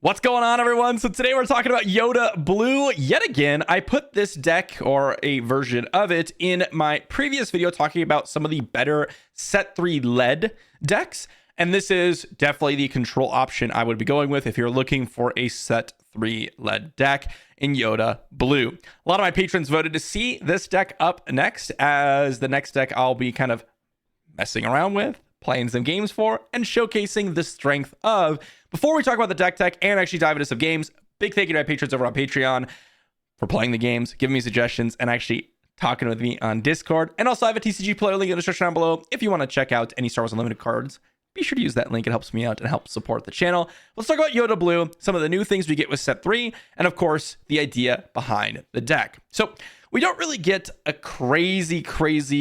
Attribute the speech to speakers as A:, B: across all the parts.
A: What's going on, everyone? So today we're talking about Yoda Blue yet again. I put this deck or a version of it in my previous video talking about some of the better set 3 lead decks. And this is definitely the control option I would be going with if you're looking for a set 3 lead deck in Yoda Blue. A lot of my patrons voted to see this deck up next as the next deck I'll be kind of messing around with, playing some games for, and showcasing the strength of. Before we talk about the deck tech and actually dive into some games, big thank you to my patrons over on Patreon for playing the games, giving me suggestions, and actually talking with me on Discord. And also I have a TCG player link in the description down below. If you want to check out any Star Wars Unlimited cards, be sure to use that link. It helps me out and helps support the channel. Let's talk about Yoda Blue, some of the new things we get with set 3, and of course, the idea behind the deck. So we don't really get a crazy,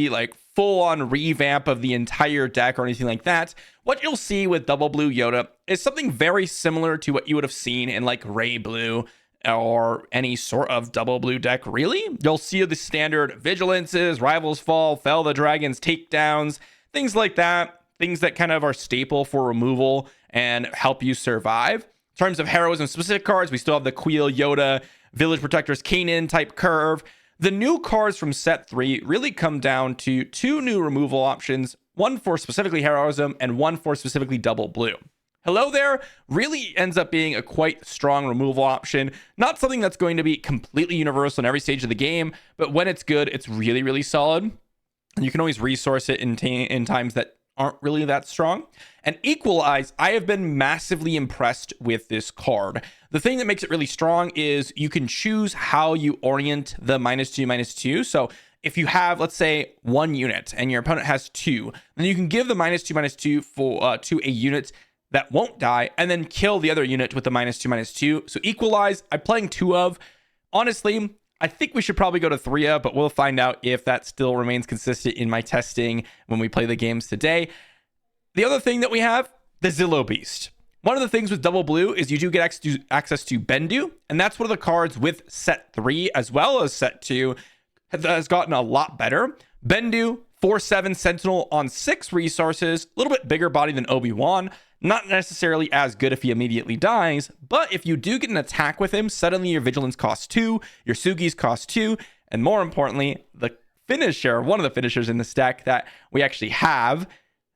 A: like full-on revamp of the entire deck or anything like that. What you'll see with Double Blue Yoda is something very similar to what you would have seen in like Ray Blue or any sort of Double Blue deck, really. You'll see the standard Vigilances, Rivals Fall, Fell the Dragons, Takedowns, things like that. Things that kind of are staple for removal and help you survive. In terms of heroism specific cards, we still have the Queel, Yoda, Village Protectors, Kanan type curve. The new cards from set 3 really come down to 2 new removal options, one for specifically heroism and one for specifically Double Blue. Hello There really ends up being a quite strong removal option. Not something that's going to be completely universal in every stage of the game, but when it's good, it's really solid. And you can always resource it in times that aren't really that strong. And Equalize, I have been massively impressed with this card. The thing that makes it really strong is you can choose how you orient the -2/-2. So if you have, let's say, 1 unit and your opponent has 2, then you can give the -2/-2 to a unit that won't die and then kill the other unit with the -2/-2. So Equalize, I'm playing 2 of. Honestly, I think we should probably go to 3 of, but we'll find out if that still remains consistent in my testing when we play the games today. The other thing that we have, the Zillow Beast. One of the things with Double Blue is you do get access to Bendu, and that's one of the cards with set 3 as well as set 2 has gotten a lot better. Bendu, 4/7 Sentinel on 6 resources, a little bit bigger body than Obi-Wan. Not necessarily as good if he immediately dies, but if you do get an attack with him, suddenly your Vigilance costs 2, your Sugis cost 2, and more importantly, the finisher, one of the finishers in this deck that we actually have,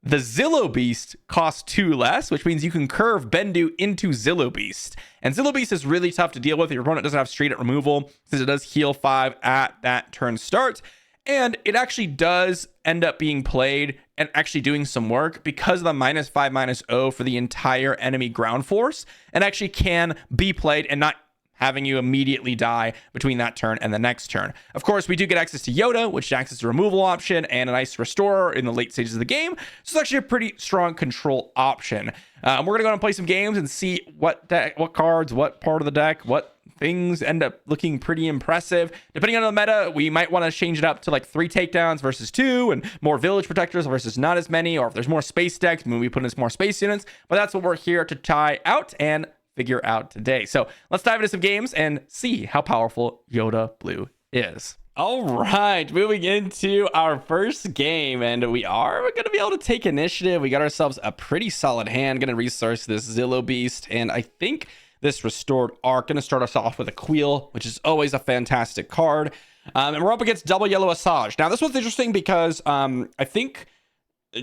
A: the Zillow Beast costs 2 less, which means you can curve Bendu into Zillow Beast. And Zillow Beast is really tough to deal with if your opponent doesn't have straight at removal, since it does heal 5 at that turn start. And it actually does end up being played and actually doing some work because of the -5/-0 for the entire enemy ground force, and actually can be played and not having you immediately die between that turn and the next turn. Of course, we do get access to Yoda, which acts as a removal option and a nice restorer in the late stages of the game. So it's actually a pretty strong control option. We're going to go and play some games and see what cards, what part of the deck, what things end up looking pretty impressive. Depending on the meta, we might want to change it up to like 3 takedowns versus 2 and more Village Protectors versus not as many. Or if there's more space decks, maybe we put in some more space units. But that's what we're here to try out and figure out today. So let's dive into some games and see how powerful Yoda Blue is. All right, moving into our first game, and we are going to be able to take initiative. We got ourselves a pretty solid hand. Going to resource this Zillow Beast, and I think this Restored Arc. Going to start us off with a Queel, which is always a fantastic card. And we're up against Double Yellow Asajj. Now, this one's interesting because I think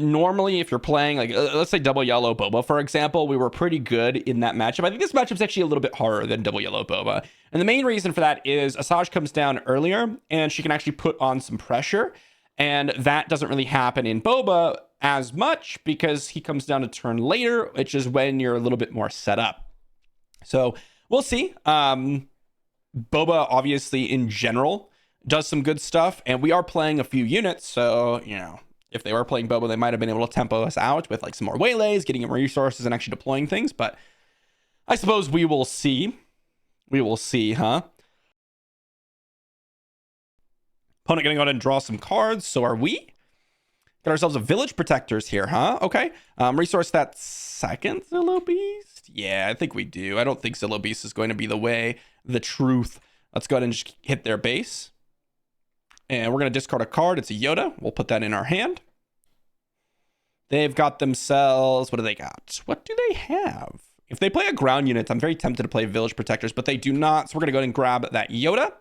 A: normally if you're playing, like, let's say Double Yellow Boba, for example, we were pretty good in that matchup. I think this matchup's actually a little bit harder than Double Yellow Boba. And the main reason for that is Asajj comes down earlier, and she can actually put on some pressure. And that doesn't really happen in Boba as much because he comes down a turn later, which is when you're a little bit more set up. So we'll see. Boba, obviously, in general, does some good stuff, and we are playing a few units. So, you know, if they were playing Boba, they might have been able to tempo us out with like some more waylays, getting him resources, and actually deploying things. But I suppose we will see. We will see, huh? Opponent going to go ahead and draw some cards. So are we? Got ourselves a Village Protectors here, huh? Okay. Resource that second Zillow Beast. Yeah, I think we do. I don't think Zillow Beast is going to be the way, the truth. Let's go ahead and just hit their base. And we're going to discard a card. It's a Yoda. We'll put that in our hand. They've got themselves... What do they got? What do they have? If they play a ground unit, I'm very tempted to play Village Protectors, but they do not. So we're going to go ahead and grab that Yoda.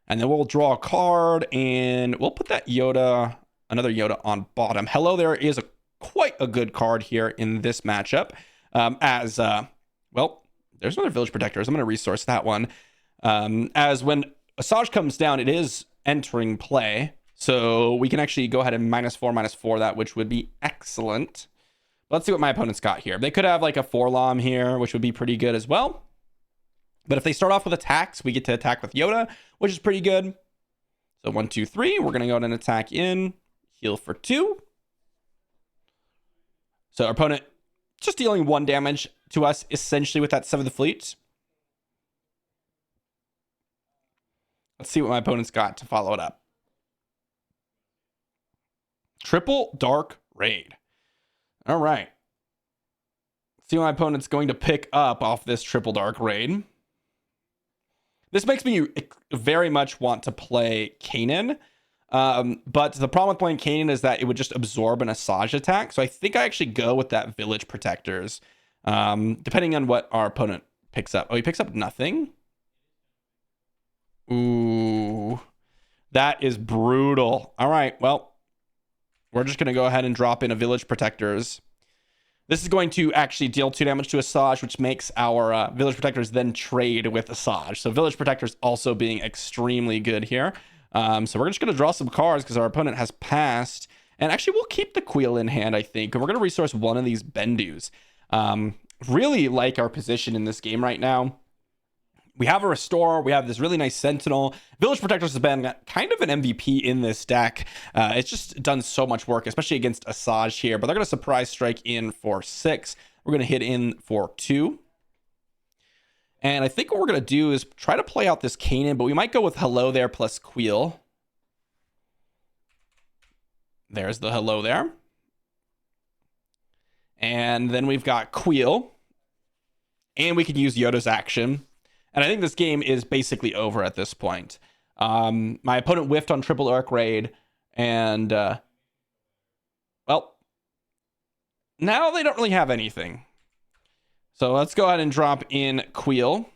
A: And then we'll draw a card, and we'll put that Yoda, another Yoda on bottom. Hello there is quite a good card here in this matchup. Well, there's another Village Protectors. I'm going to resource that one. As when Asajj comes down, it is entering play. So we can actually go ahead and -4/-4 that, which would be excellent. Let's see what my opponent's got here. They could have like a Forlom here, which would be pretty good as well. But if they start off with attacks, we get to attack with Yoda, which is pretty good. So 1, 2, 3. We're going to go ahead and attack in. Heal for 2. So our opponent just dealing 1 damage to us, essentially, with that 7th Fleet. Let's see what my opponent's got to follow it up. Triple Dark Raid. All right. Let's see what my opponent's going to pick up off this Triple Dark Raid. This makes me very much want to play Kanan. But the problem with playing Kanan is that it would just absorb an Asajj attack. So I think I actually go with that Village Protectors. Depending on what our opponent picks up. Oh, he picks up nothing? Ooh. That is brutal. All right, well. We're just going to go ahead and drop in a Village Protectors. This is going to actually deal 2 damage to Asajj, which makes our Village Protectors then trade with Asajj. So Village Protectors also being extremely good here. So we're just going to draw some cards because our opponent has passed. And actually, we'll keep the Queel in hand, I think. And we're going to resource one of these Bendus. Really like our position in this game right now. We have a Restore. We have this really nice Sentinel. Village Protectors has been kind of an MVP in this deck. It's just done so much work, especially against Asajj here. But they're going to Surprise Strike in for 6. We're going to hit in for 2. And I think what we're going to do is try to play out this Kanan, but we might go with Hello There plus Queel. There's the Hello There. And then we've got Queel. And we can use Yoda's action. And I think this game is basically over at this point. My opponent whiffed on Triple Dark Raid. And, well, now they don't really have anything. So let's go ahead and drop in Queel.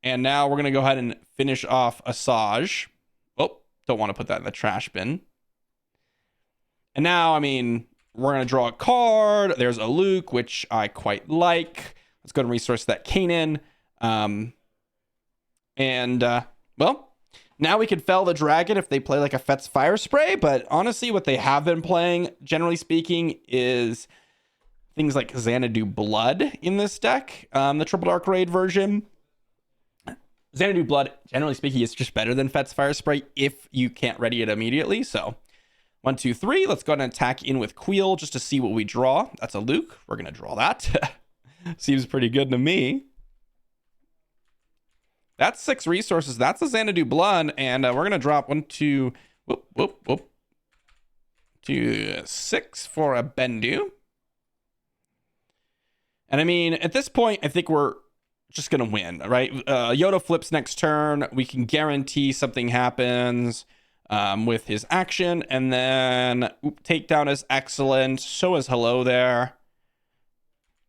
A: And now we're going to go ahead and finish off Asajj. Oh, don't want to put that in the trash bin. And now, I mean, we're going to draw a card. There's a Luke, which I quite like. Let's go and resource that Kanan. Well, now we could fell the dragon if they play like a Fet's Fire Spray. But honestly, what they have been playing, generally speaking, is things like Xanadu Blood in this deck. The Triple Dark Raid version. Xanadu Blood, generally speaking, is just better than Fet's Fire Spray if you can't ready it immediately. So 1, 2, 3. Let's go ahead and attack in with Queel just to see what we draw. That's a Luke. We're going to draw that. Seems pretty good to me. That's 6 resources. That's a Xanadu Blood. And we're going to drop 1, 2, 6 for a Bendu. And I mean, at this point, I think we're just going to win, right? Yoda flips next turn. We can guarantee something happens with his action. And then takedown is excellent. So is Hello There.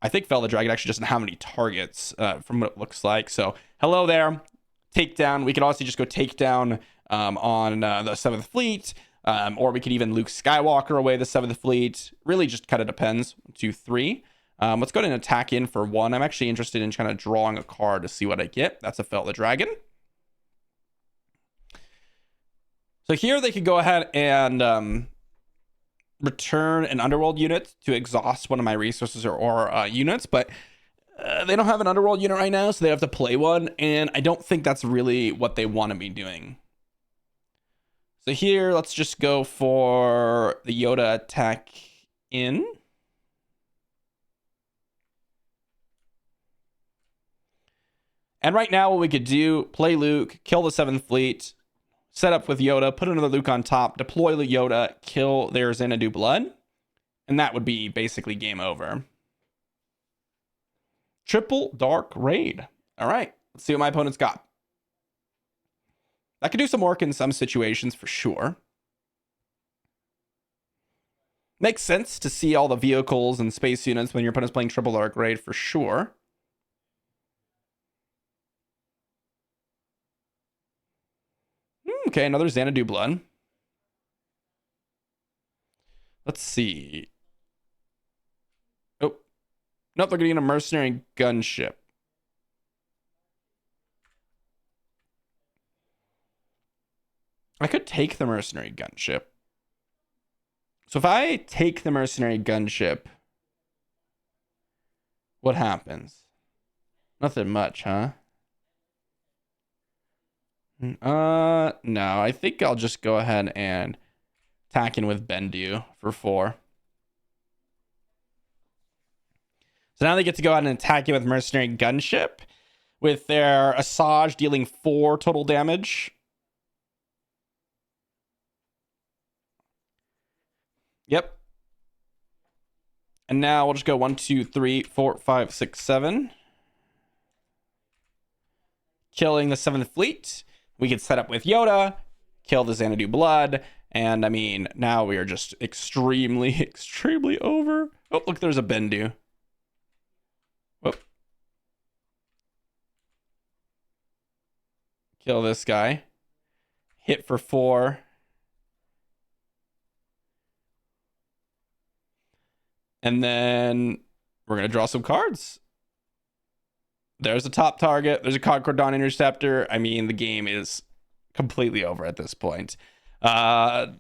A: I think Fell the Dragon actually doesn't have any targets from what it looks like. So Hello There. Takedown. We could also just go takedown on the 7th Fleet. Or we could even Luke Skywalker away the 7th Fleet. Really just kind of depends. 1, 2, 3. Let's go ahead and attack in for 1. I'm actually interested in kind of drawing a card to see what I get. That's a Fell the Dragon. So here they could go ahead and return an Underworld unit to exhaust one of my resources or units, but they don't have an Underworld unit right now, so they have to play one, and I don't think that's really what they want to be doing. So here, let's just go for the Yoda attack in. And right now, what we could do, play Luke, kill the 7th Fleet, set up with Yoda, put another Luke on top, deploy the Yoda, kill their Xanadu Blood, and that would be basically game over. Triple Dark Raid. All right, let's see what my opponent's got. That could do some work in some situations for sure. Makes sense to see all the vehicles and space units when your opponent's playing triple dark raid for sure. Okay, another Xanadu Blood. Let's see. Oh, nope, they're getting a mercenary gunship. I could take the mercenary gunship. So if I take the mercenary gunship, what happens? Nothing much, huh? No, I think I'll just go ahead and attack in with Bendu for 4. So now they get to go ahead and attack in with mercenary gunship with their Asajj dealing 4 total damage. Yep. And now we'll just go 1, 2, 3, 4, 5, 6, 7. Killing the 7th fleet. We can set up with Yoda, kill the Xanadu Blood, and I mean, now we are just extremely, extremely over. Oh, look, there's a Bendu. Whoop. Kill this guy. Hit for 4. And then we're going to draw some cards. There's a top target. There's a Concord Dawn Interceptor. I mean, the game is completely over at this point. We're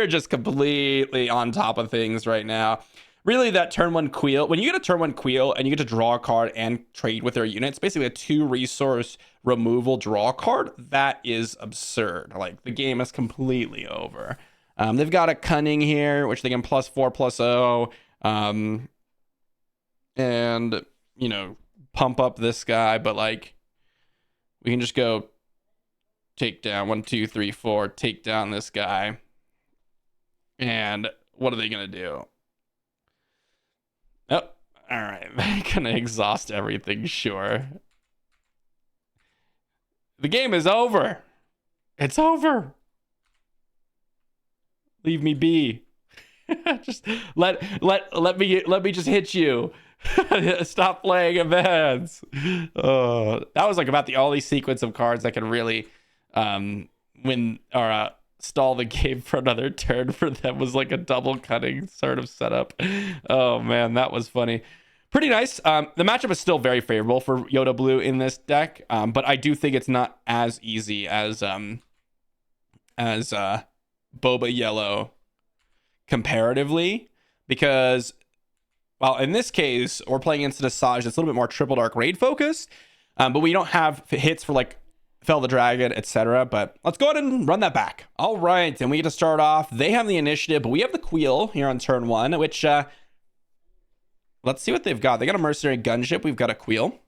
A: just completely on top of things right now. Really, that turn 1 Queel, when you get a turn 1 Queel and you get to draw a card and trade with their units, basically a 2 resource removal draw card, that is absurd. Like, the game is completely over. They've got a Cunning here, which they can +4/+0. And, you know, pump up this guy, but like, we can just go take down 1, 2, 3, 4, take down this guy. And what are they going to do? Oh, all right. They're going to exhaust everything, sure. The game is over. It's over. Leave me be. Just let me just hit you. Stop playing events. That was like about the only sequence of cards that can really win or stall the game for another turn for them, was like a double cutting sort of setup. Oh man, that was funny. Pretty nice. The matchup is still very favorable for Yoda Blue in this deck, but I do think it's not as easy as Boba Yellow comparatively, because, well, in this case, we're playing against an Asajj that's a little bit more triple dark raid focused, but we don't have hits for like Fell the Dragon, etc. But let's go ahead and run that back. All right, and we get to start off. They have the initiative, but we have the Queel here on turn 1, which let's see what they've got. They got a mercenary gunship. We've got a Queel.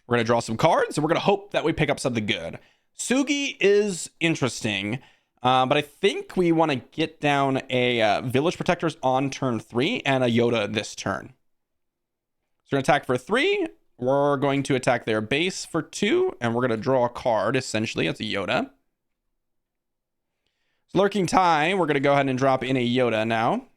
A: We're gonna draw some cards, and we're gonna hope that we pick up something good. Sugi is interesting, but I think we want to get down a Village Protectors on turn 3 and a Yoda this turn. So we're going to attack for 3. We're going to attack their base for 2, and we're going to draw a card, essentially. It's a Yoda. So Lurking Tie, we're going to go ahead and drop in a Yoda now.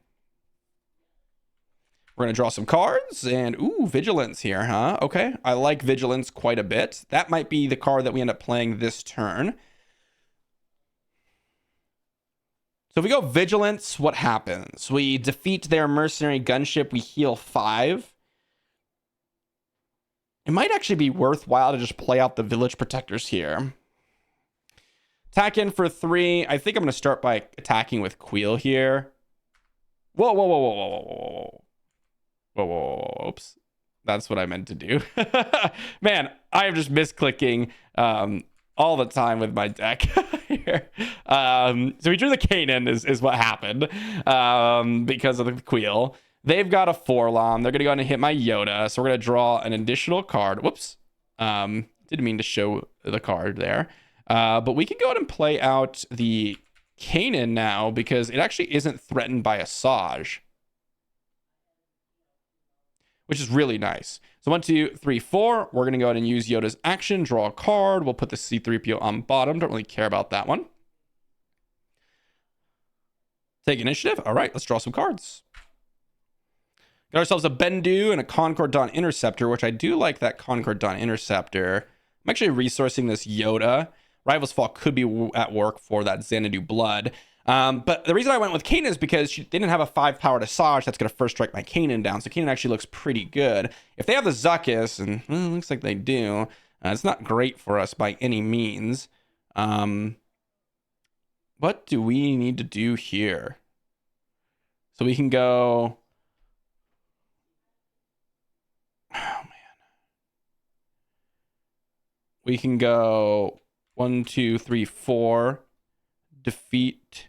A: We're going to draw some cards, and ooh, Vigilance here, huh? Okay, I like Vigilance quite a bit. That might be the card that we end up playing this turn. So if we go Vigilance, what happens? We defeat their mercenary gunship, we heal 5. It might actually be worthwhile to just play out the Village Protectors here. Attack in for 3. I think I'm going to start by attacking with Queel here. Whoa, whoa, whoa, whoa, whoa, whoa, whoa. Whoa, whoa, whoa, oops. That's what I meant to do. Man, I am just misclicking all the time with my deck here. So we drew the Kanan is what happened because of the Queel. They've got a Forlom. They're going to go ahead and hit my Yoda. So we're going to draw an additional card. Whoops. Didn't mean to show the card there. But we can go ahead and play out the Kanan now because it actually isn't threatened by Asajj, which is really nice. So 1, 2, 3, 4. We're going to go ahead and use Yoda's action, draw a card. We'll put the C-3PO on bottom. Don't really care about that one. Take initiative. All right, let's draw some cards. Got ourselves a Bendu and a Concord Dawn Interceptor, which I do like that Concord Dawn Interceptor. I'm actually resourcing this Yoda. Rival's Fall could be at work for that Xanadu Blood. But the reason I went with Kanan is because they didn't have a 5-power Asajj that's going to first strike my Kanan down. So Kanan actually looks pretty good. If they have the Zuckuss, and it looks like they do, it's not great for us by any means. What do we need to do here? So we can go... Oh, man. We can go 1, 2, 3, 4. Defeat.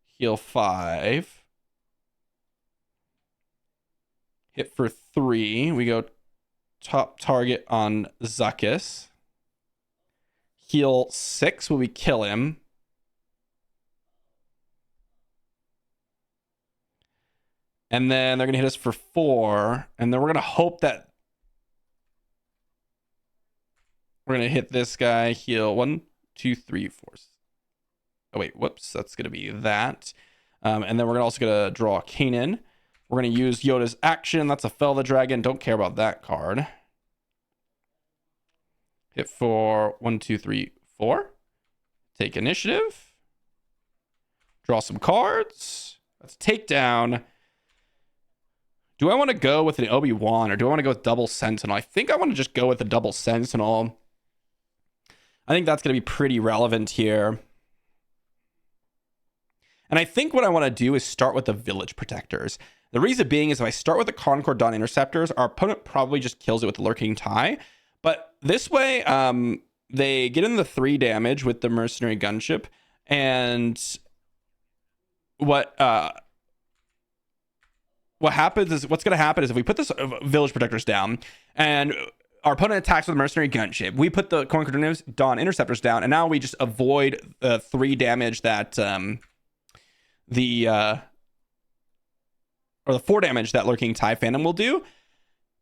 A: Heal 5. Hit for 3. We go top target on Zuckuss. Heal 6 will we kill him. And then they're going to hit us for 4. And then we're going to hope that we're going to hit this guy. Heal 1, 2, 3, 4. Oh, wait. Whoops. That's going to be that. And then we're also going to draw Kanan. We're going to use Yoda's action. That's a Fell the Dragon. Don't care about that card. Hit for 1, 2, 3, 4. Take initiative. Draw some cards. That's takedown. Do I want to go with an Obi-Wan or do I want to go with double Sentinel? I think I want to just go with the double Sentinel. I think that's going to be pretty relevant here. And I think what I want to do is start with the Village Protectors. The reason being is if I start with the Concord Dawn Interceptors, our opponent probably just kills it with the Lurking Tie. But this way, they get in the 3 damage with the Mercenary Gunship. And what's going to happen is if we put this Village Protectors down and our opponent attacks with a Mercenary Gunship, we put the Concord Dawn Interceptors down, and now we just avoid the 3 damage that the 4 damage that Lurking Tie Phantom will do,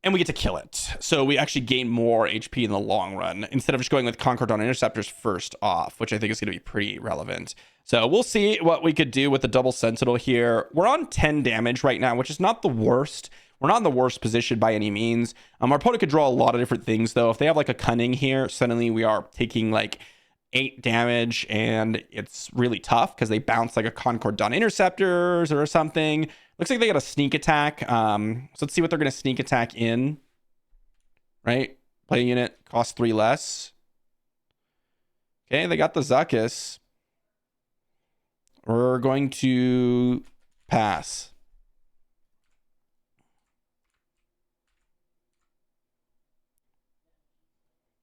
A: and we get to kill it. So we actually gain more HP in the long run instead of just going with Concord Dawn Interceptors first off, which I think is going to be pretty relevant. So we'll see what we could do with the double Sentinel here. We're on 10 damage right now, which is not the worst. We're not in the worst position by any means. Our opponent could draw a lot of different things, though. If they have like a Cunning here, suddenly we are taking like 8 damage, and it's really tough because they bounce like a Concord Dawn Interceptors or something. Looks like they got a sneak attack. So let's see what they're going to sneak attack in. Right? Play unit costs 3 less. Okay, they got the Zuckuss. We're going to pass.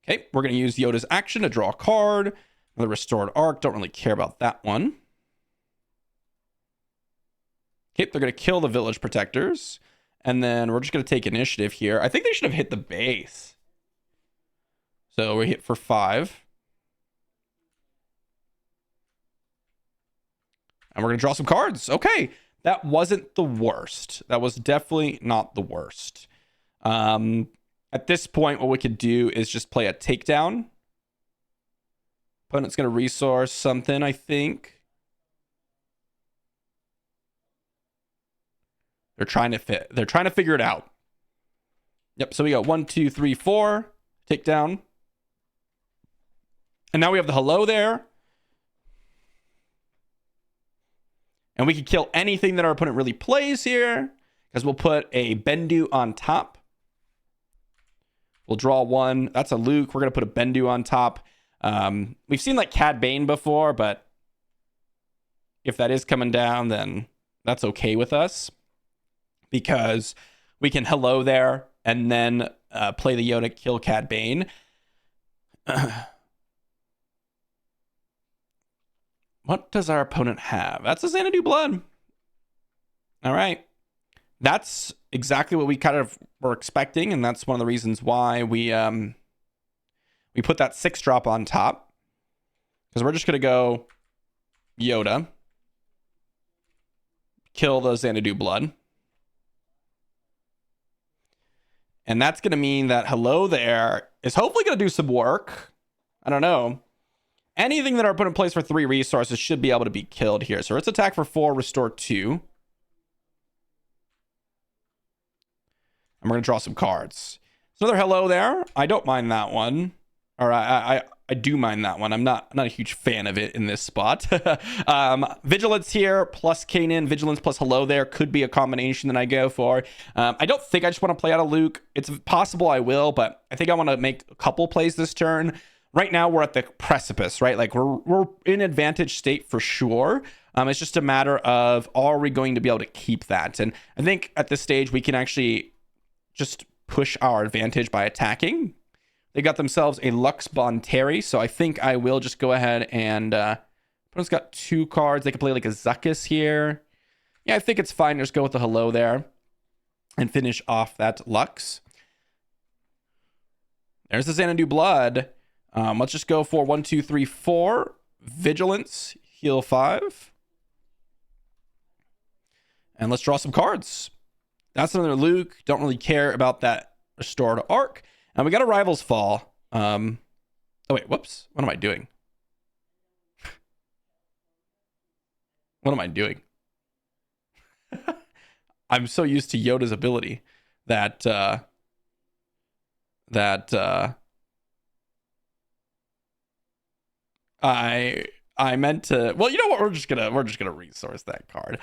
A: Okay, we're going to use Yoda's action to draw a card. Another Restored Arc. Don't really care about that one. Okay, they're going to kill the Village Protectors. And then we're just going to take initiative here. I think they should have hit the base. So we hit for 5. And we're going to draw some cards. Okay, that wasn't the worst. That was definitely not the worst. At this point, what we could do is just play a takedown. Opponent's going to resource something, I think. They're trying to figure it out. Yep, so we got 1, 2, 3, 4. Takedown. And now we have the hello there. And we can kill anything that our opponent really plays here, because we'll put a Bendu on top. We'll draw 1. That's a Luke. We're going to put a Bendu on top. We've seen like Cad Bane before, but if that is coming down, then that's okay with us, because we can hello there and then play the Yoda, kill Cad Bane. What does our opponent have? That's a Xanadu Blood. All right. That's exactly what we kind of were expecting, and that's one of the reasons why we put that 6-drop on top, because we're just going to go Yoda, kill the Xanadu Blood. And that's going to mean that hello there is hopefully going to do some work. I don't know. Anything that our opponent plays for 3 resources should be able to be killed here. So let's attack for 4, restore 2. And we're going to draw some cards. So another hello there. I don't mind that one. Or I do mind that one. I'm not a huge fan of it in this spot. Vigilance here plus Kanan. Vigilance plus hello there could be a combination that I go for. I don't think I just want to play out of Luke. It's possible I will, but I think I want to make a couple plays this turn. Right now we're at the precipice, right? Like we're in advantage state for sure. It's just a matter of, are we going to be able to keep that? And I think at this stage we can actually just push our advantage by attacking. They got themselves a Lux Bonteri, so I think I will just go ahead and opponent's got 2 cards. They can play like a Zuckuss here. Yeah, I think it's fine. Just go with the hello there and finish off that Lux. There's the Xanadu Blood. Let's just go for 1, 2, 3, 4. Vigilance, heal 5. And let's draw some cards. That's another Luke. Don't really care about that restore to arc. And we got a Rival's Fall. Oh, wait, whoops. What am I doing? What am I doing? I'm so used to Yoda's ability that I meant to. Well, you know what? We're just gonna resource that card.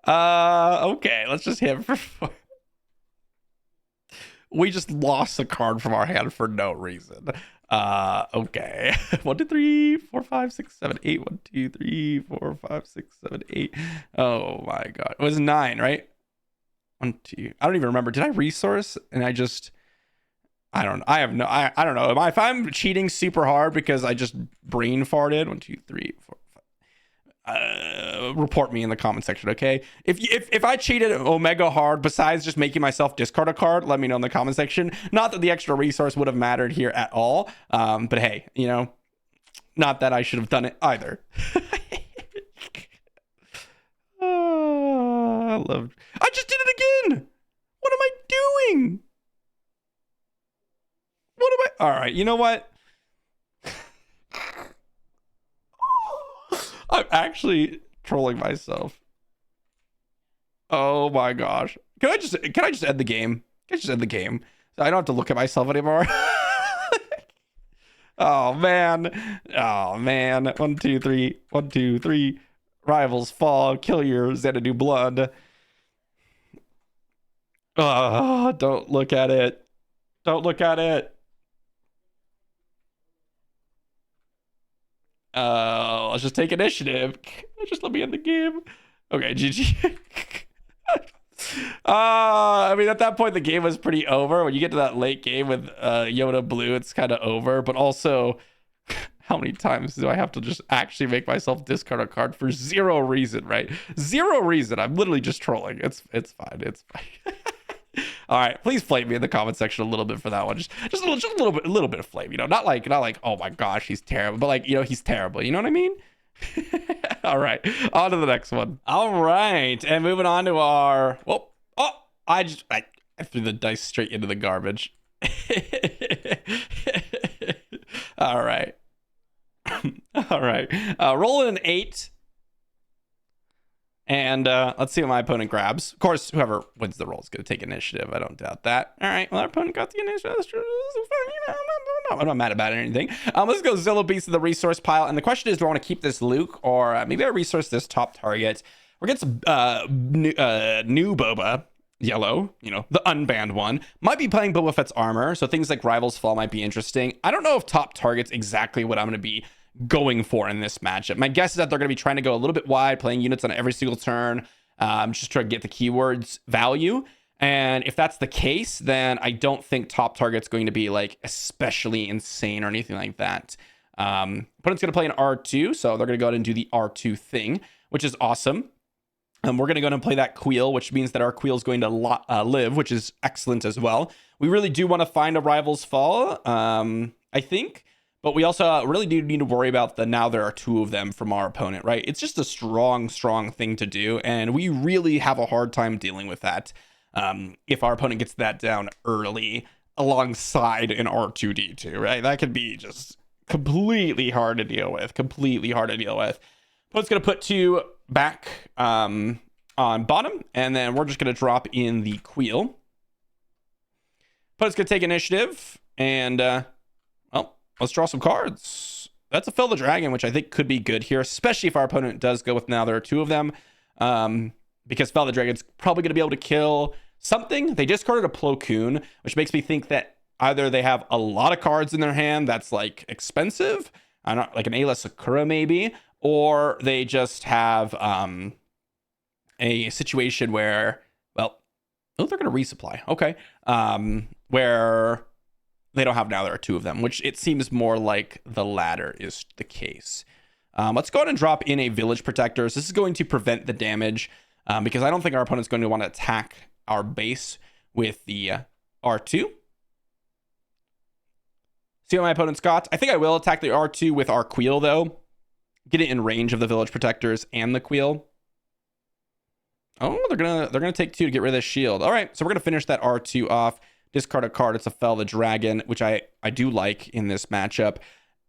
A: Okay, let's just hit for 4. We just lost a card from our hand for no reason. Okay. 1, 2, 3, 4, 5, 6, 7, 8. 1, 2, 3, 4, 5, 6, 7, 8. Oh my god. It was 9, right? 1, 2. I don't even remember. Did I resource? And I don't know. I don't know. If I'm cheating super hard because I just brain farted. 1, 2, 3, 4. Report me in the comment section, okay? If I cheated Omega hard besides just making myself discard a card, let me know in the comment section. Not that the extra resource would have mattered here at all, but hey, you know, not that I should have done it either. I just did it again. What am I doing? All right, you know what? I'm actually trolling myself. Oh my gosh. Can I just end the game? Can I just end the game? So I don't have to look at myself anymore. Oh man. Oh man. 1, 2, 3. 1, 2, 3. Rivals fall. Kill your Xanadu Blood. Oh, don't look at it. Don't look at it. Let's just take initiative. Just let me end the game. Okay, GG. I mean, at that point, the game was pretty over. When you get to that late game with Yoda Blue, it's kind of over. But also, how many times do I have to just actually make myself discard a card for 0 reason, right? 0 reason. I'm literally just trolling. It's fine. It's fine. All right, please flame me in the comment section a little bit for that one. Just a little bit of flame. You know, not like oh my gosh, he's terrible, but like, you know, he's terrible. You know what I mean? All right, on to the next one. All right, and moving on to our. Well, oh, I threw the dice straight into the garbage. All right, all right. Rolling an 8. And let's see what my opponent grabs. Of course, whoever wins the roll is going to take initiative. I don't doubt that. All right. Well, our opponent got the initiative. That's true. I'm not mad about it or anything. Let's go Zillow Beast to the resource pile. And the question is, do I want to keep this Luke or maybe I resource this top target? We're getting some new Boba. Yellow, you know, the unbanned one. Might be playing Boba Fett's armor. So things like Rival's Fall might be interesting. I don't know if top target's exactly what I'm going to be going for in this matchup. My guess is that they're going to be trying to go a little bit wide, playing units on every single turn, just trying to get the keywords value. And if that's the case, then I don't think top target's going to be like especially insane or anything like that. Opponent's going to play an R2, so they're going to go ahead and do the R2 thing, which is awesome. We're going to go ahead and play that Queel, which means that our Queel is going to live, which is excellent as well. We really do want to find a Rival's Fall, I think. But we also really do need to worry about now there are 2 of them from our opponent, right? It's just a strong thing to do. And we really have a hard time dealing with that if our opponent gets that down early. alongside an R2D2, right? That could be just completely hard to deal with. Completely hard to deal with. But it's going to put 2 back on bottom, and then we're just going to drop in the Queel. But it's going to take initiative, and well, let's draw some cards. That's a Fill the Dragon, which I think could be good here, especially if our opponent does go with now there are 2 of them, because Fill the Dragon's probably going to be able to kill something. They discarded a Plo Koon, which makes me think that either they have a lot of cards in their hand that's like expensive, I don't like an Ayla Sakura maybe, or they just have a situation where, well, oh, they're going to resupply. Okay. Where they don't have now there are 2 of them, which it seems more like the latter is the case. Let's go ahead and drop in a Village Protectors. This is going to prevent the damage because I don't think our opponent's going to want to attack our base with the R2. See what my opponent's got? I think I will attack the R2 with our Queel, though. Get it in range of the Village Protectors and the Queel. Oh, they're gonna take 2 to get rid of this shield. All right, so we're gonna finish that R2 off. Discard a card. It's a Fell the Dragon, which I do like in this matchup.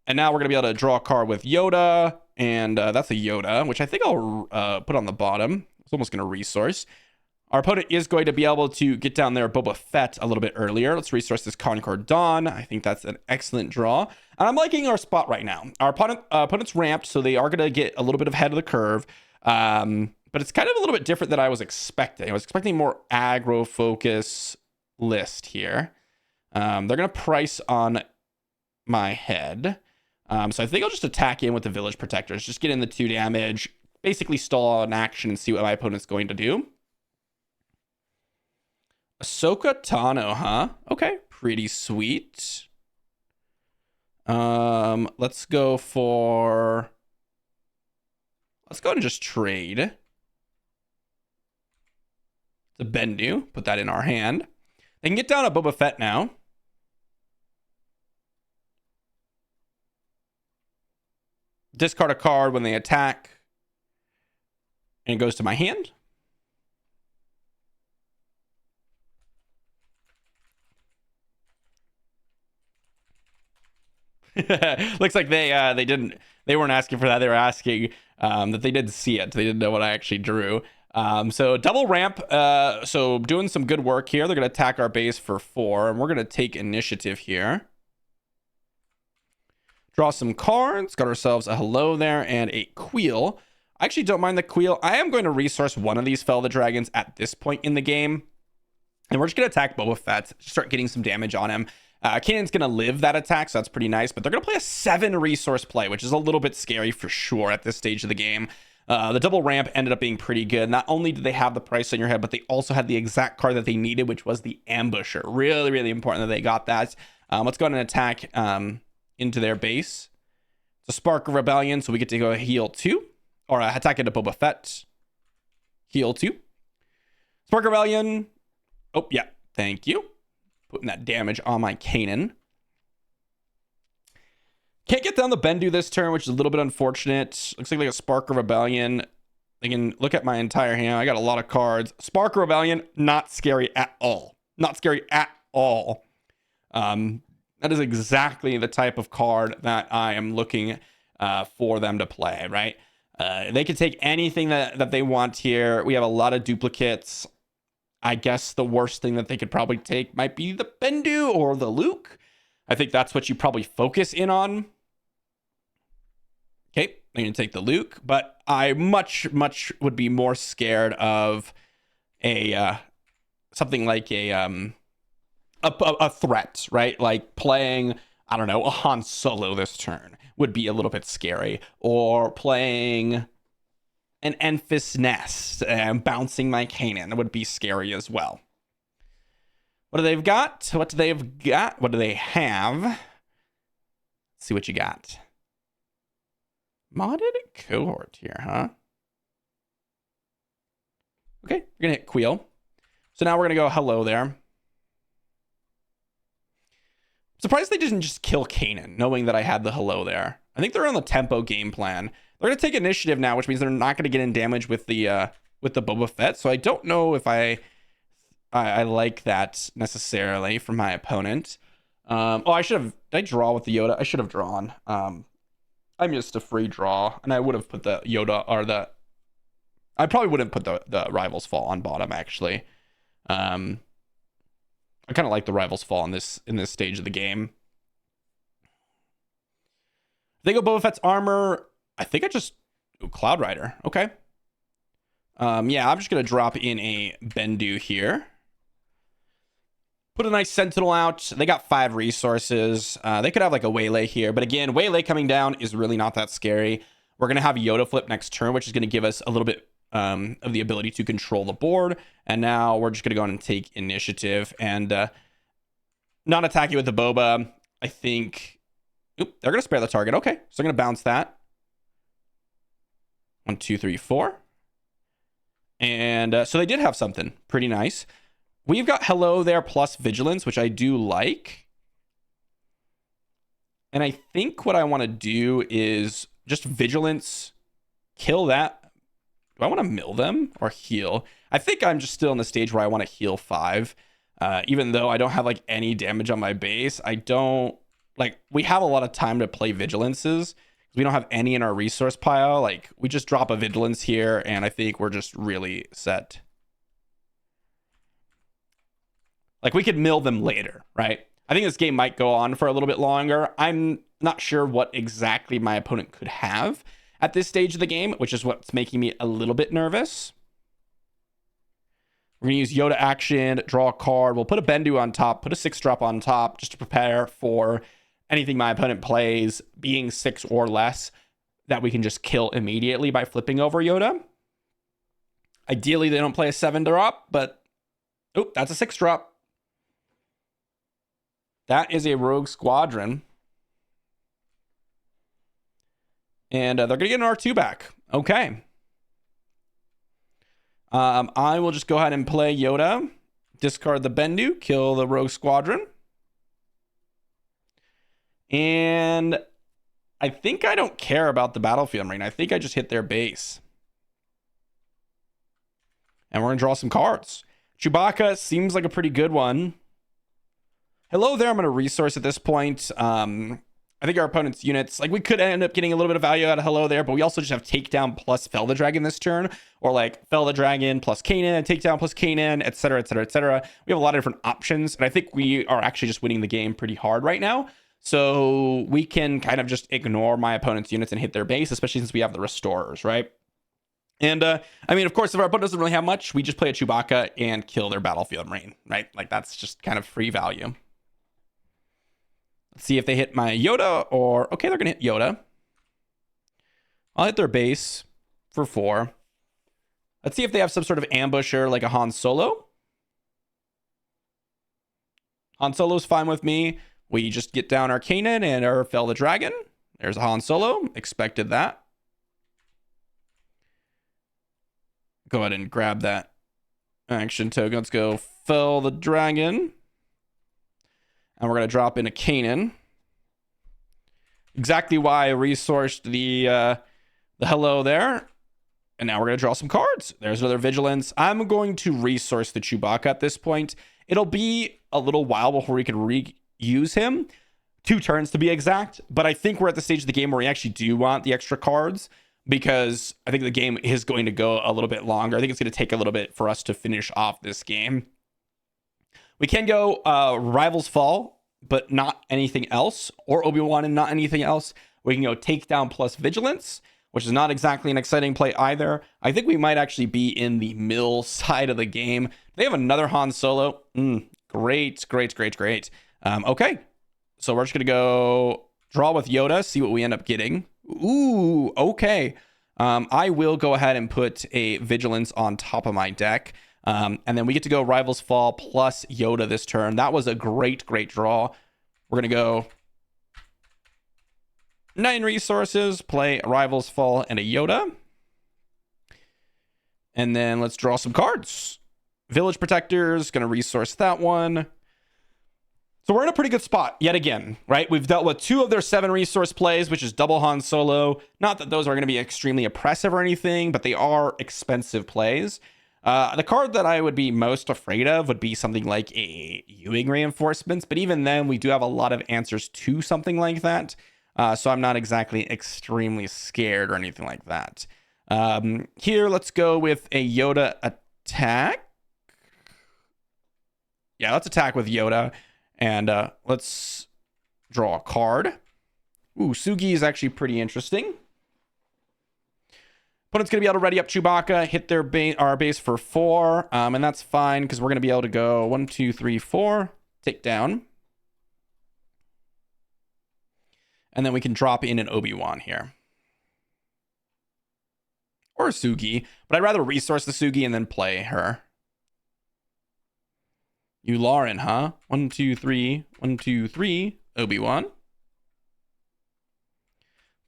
A: And now we're gonna be able to draw a card with Yoda, and that's a Yoda, which I think I'll put on the bottom. It's almost gonna resource. Our opponent is going to be able to get down there Boba Fett a little bit earlier. Let's resource this Concord Dawn. I think that's an excellent draw. And I'm liking our spot right now. Our opponent's ramped, so they are going to get a little bit ahead of the curve. But it's kind of a little bit different than I was expecting. I was expecting more aggro focus list here. They're going to price on my head. So I think I'll just attack in with the Village Protectors. Just get in the 2 damage. Basically stall an action and see what my opponent's going to do. Ahsoka Tano, huh? Okay, pretty sweet. Let's go and just trade. The Bendu, put that in our hand. They can get down to Boba Fett now. Discard a card when they attack. And it goes to my hand. Looks like they weren't asking for that. They were asking that they didn't see it. They didn't know what I actually drew. So double ramp. So doing some good work here. They're going to attack our base for 4, and we're going to take initiative here. Draw some cards. Got ourselves a hello there and a Queel. I actually don't mind the Queel. I am going to resource one of these Fell the Dragons at this point in the game. And we're just going to attack Boba Fett. Start getting some damage on him. Kanan's going to live that attack, so that's pretty nice. But they're going to play a 7 resource play, which is a little bit scary for sure at this stage of the game. The double ramp ended up being pretty good. Not only did they have the price on your head, but they also had the exact card that they needed, which was the Ambusher. Really, really important that they got that. Let's go ahead and attack into their base. It's a Spark of Rebellion, so we get to go heal 2. Or attack into Boba Fett. Heal 2. Spark of Rebellion. Oh, yeah. Thank you. Putting that damage on my Kanan. Can't get down the Bendu this turn, which is a little bit unfortunate. Looks like a Spark of Rebellion. They can look at my entire hand. I got a lot of cards. Spark of Rebellion, not scary at all. Not scary at all. That is exactly the type of card that I am looking for them to play, right? They can take anything that they want here. We have a lot of duplicates. I guess the worst thing that they could probably take might be the Bendu or the Luke. I think that's what you probably focus in on. Okay, they're going to take the Luke, but I much would be more scared of a something like a threat, right? Like playing, I don't know, a Han Solo this turn would be a little bit scary, or playing an Enfys Nest and bouncing my Kanan would be scary as well. What do they've got? What do they've got? What do they have? Let's see what you got. Modded cohort here, huh? Okay, we're gonna hit Queel. So now we're gonna go hello there. Surprised they didn't just kill Kanan, knowing that I had the hello there. I think they're on the tempo game plan. They're gonna take initiative now, which means they're not gonna get in damage with the Boba Fett. So I don't know if I I like that necessarily from my opponent. Oh, I should have. Did I draw with the Yoda? I should have drawn. I missed a free draw, and I would have put the Yoda or the. I probably wouldn't put the Rivals Fall on bottom actually. I kind of like the Rivals Fall in this stage of the game. They go Boba Fett's armor. I think I just Cloud Rider. Okay. Yeah, I'm just gonna drop in a Bendu here. Put a nice Sentinel out. They got 5 resources. They could have like a Waylay here. But again, Waylay coming down is really not that scary. We're going to have Yoda flip next turn, which is going to give us a little bit of the ability to control the board. And now we're just going to go on and take initiative. And not attack you with the Boba. I think... Oop, they're going to spare the target. Okay, so I'm going to bounce that. 1, 2, 3, 4. And so they did have something pretty nice. We've got Hello there plus Vigilance, which I do like. And I think what I want to do is just Vigilance, kill that. Do I want to mill them or heal? I think I'm just still in the stage where I want to heal 5. Even though I don't have like any damage on my base. I don't... Like, we have a lot of time to play Vigilances. We don't have any in our resource pile. Like, we just drop a Vigilance here, and I think we're just really set. Like, we could mill them later, right? I think this game might go on for a little bit longer. I'm not sure what exactly my opponent could have at this stage of the game, which is what's making me a little bit nervous. We're going to use Yoda action, draw a card. We'll put a Bendu on top, put a 6-drop on top, just to prepare for anything my opponent plays being 6 or less that we can just kill immediately by flipping over Yoda. Ideally, they don't play a 7-drop, but... Oh, that's a 6-drop. That is a Rogue Squadron. And they're going to get an R2 back. Okay. I will just go ahead and play Yoda. Discard the Bendu. Kill the Rogue Squadron. And I think I don't care about the battlefield marine. I think I just hit their base. And we're going to draw some cards. Chewbacca seems like a pretty good one. Hello there. I'm going to resource at this point. I think our opponent's units, like we could end up getting a little bit of value out of Hello there, but we also just have Takedown plus Fell the Dragon this turn, or like Fell the Dragon plus Kanan, Takedown plus Kanan, etc., etc., etc. We have a lot of different options, and I think we are actually just winning the game pretty hard right now. So we can kind of just ignore my opponent's units and hit their base, especially since we have the Restorers, right? And I mean, of course, if our opponent doesn't really have much, we just play a Chewbacca and kill their battlefield marine, right? Like that's just kind of free value. Let's see if they hit my Yoda or... Okay, they're going to hit Yoda. I'll hit their base for 4. Let's see if they have some sort of ambusher like a Han Solo. Han Solo's fine with me. We just get down our Kanan and our Fell the Dragon. There's a Han Solo. Expected that. Go ahead and grab that action token. Let's go Fell the Dragon. And we're going to drop in a Kanan. Exactly why I resourced the Hello there. And now we're going to draw some cards. There's another Vigilance. I'm going to resource the Chewbacca at this point. It'll be a little while before we can reuse him. 2 turns to be exact. But I think we're at the stage of the game where we actually do want the extra cards, because I think the game is going to go a little bit longer. I think it's going to take a little bit for us to finish off this game. We can go Rivals Fall, but not anything else, or Obi-Wan and not anything else. We can go Takedown plus Vigilance, which is not exactly an exciting play either. I think we might actually be in the mill side of the game. They have another Han Solo. Great. Okay, so we're just going to go draw with Yoda, see what we end up getting. Ooh, okay. I will go ahead and put a Vigilance on top of my deck. And then we get to go Rivals Fall plus Yoda this turn. That was a great draw. We're going to go 9 resources, play Rivals Fall and a Yoda. And then let's draw some cards. Village Protectors, going to resource that one. So we're in a pretty good spot yet again, right? We've dealt with 2 of their 7 resource plays, which is double Han Solo. Not that those are going to be extremely oppressive or anything, but they are expensive plays. The card that I would be most afraid of would be something like a Ewing Reinforcements, but even then, we do have a lot of answers to something like that. So I'm not exactly extremely scared or anything like that. Here, let's go with a Yoda attack. Yeah, let's attack with Yoda. And let's draw a card. Ooh, Sugi is actually pretty interesting. Opponent's going to be able to ready up Chewbacca, hit their our base for 4. And that's fine because we're going to be able to go 1, 2, 3, 4. Take down. And then we can drop in an Obi-Wan here. Or a Sugi. But I'd rather resource the Sugi and then play her. You Lauren, huh? 1, 2, 3. 1, 2, 3. Obi-Wan.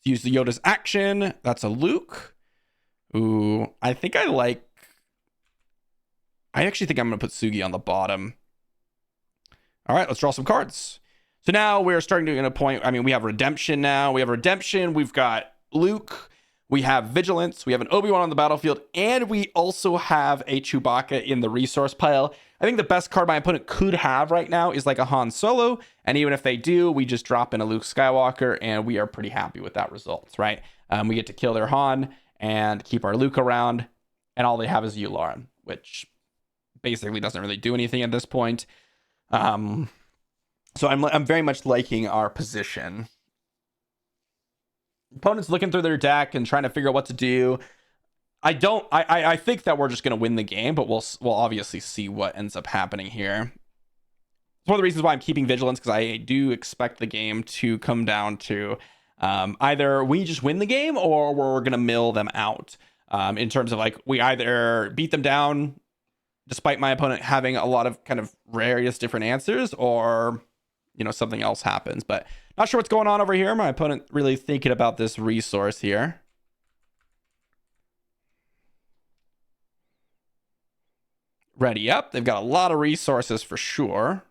A: Use the Yoda's action. That's a Luke. Ooh, I actually think I'm going to put Sugi on the bottom. All right, let's draw some cards. So now we're starting to get a point. I mean, we have Redemption now. We have Redemption. We've got Luke. We have Vigilance. We have an Obi-Wan on the battlefield. And we also have a Chewbacca in the resource pile. I think the best card my opponent could have right now is like a Han Solo. And even if they do, we just drop in a Luke Skywalker. And we are pretty happy with that result, right? We get to kill their Han and keep our Luke around. And all they have is Yularen, which basically doesn't really do anything at this point. So I'm very much liking our position. Opponent's looking through their deck and trying to figure out what to do. I think that we're just going to win the game, but we'll obviously see what ends up happening here. It's one of the reasons why I'm keeping Vigilance, because I do expect the game to come down to either we just win the game or we're going to mill them out. In terms of like, we either beat them down despite my opponent having a lot of kind of various different answers, or, you know, something else happens. But not sure what's going on over here. My opponent really thinking about this resource here. Ready up. They've got a lot of resources for sure.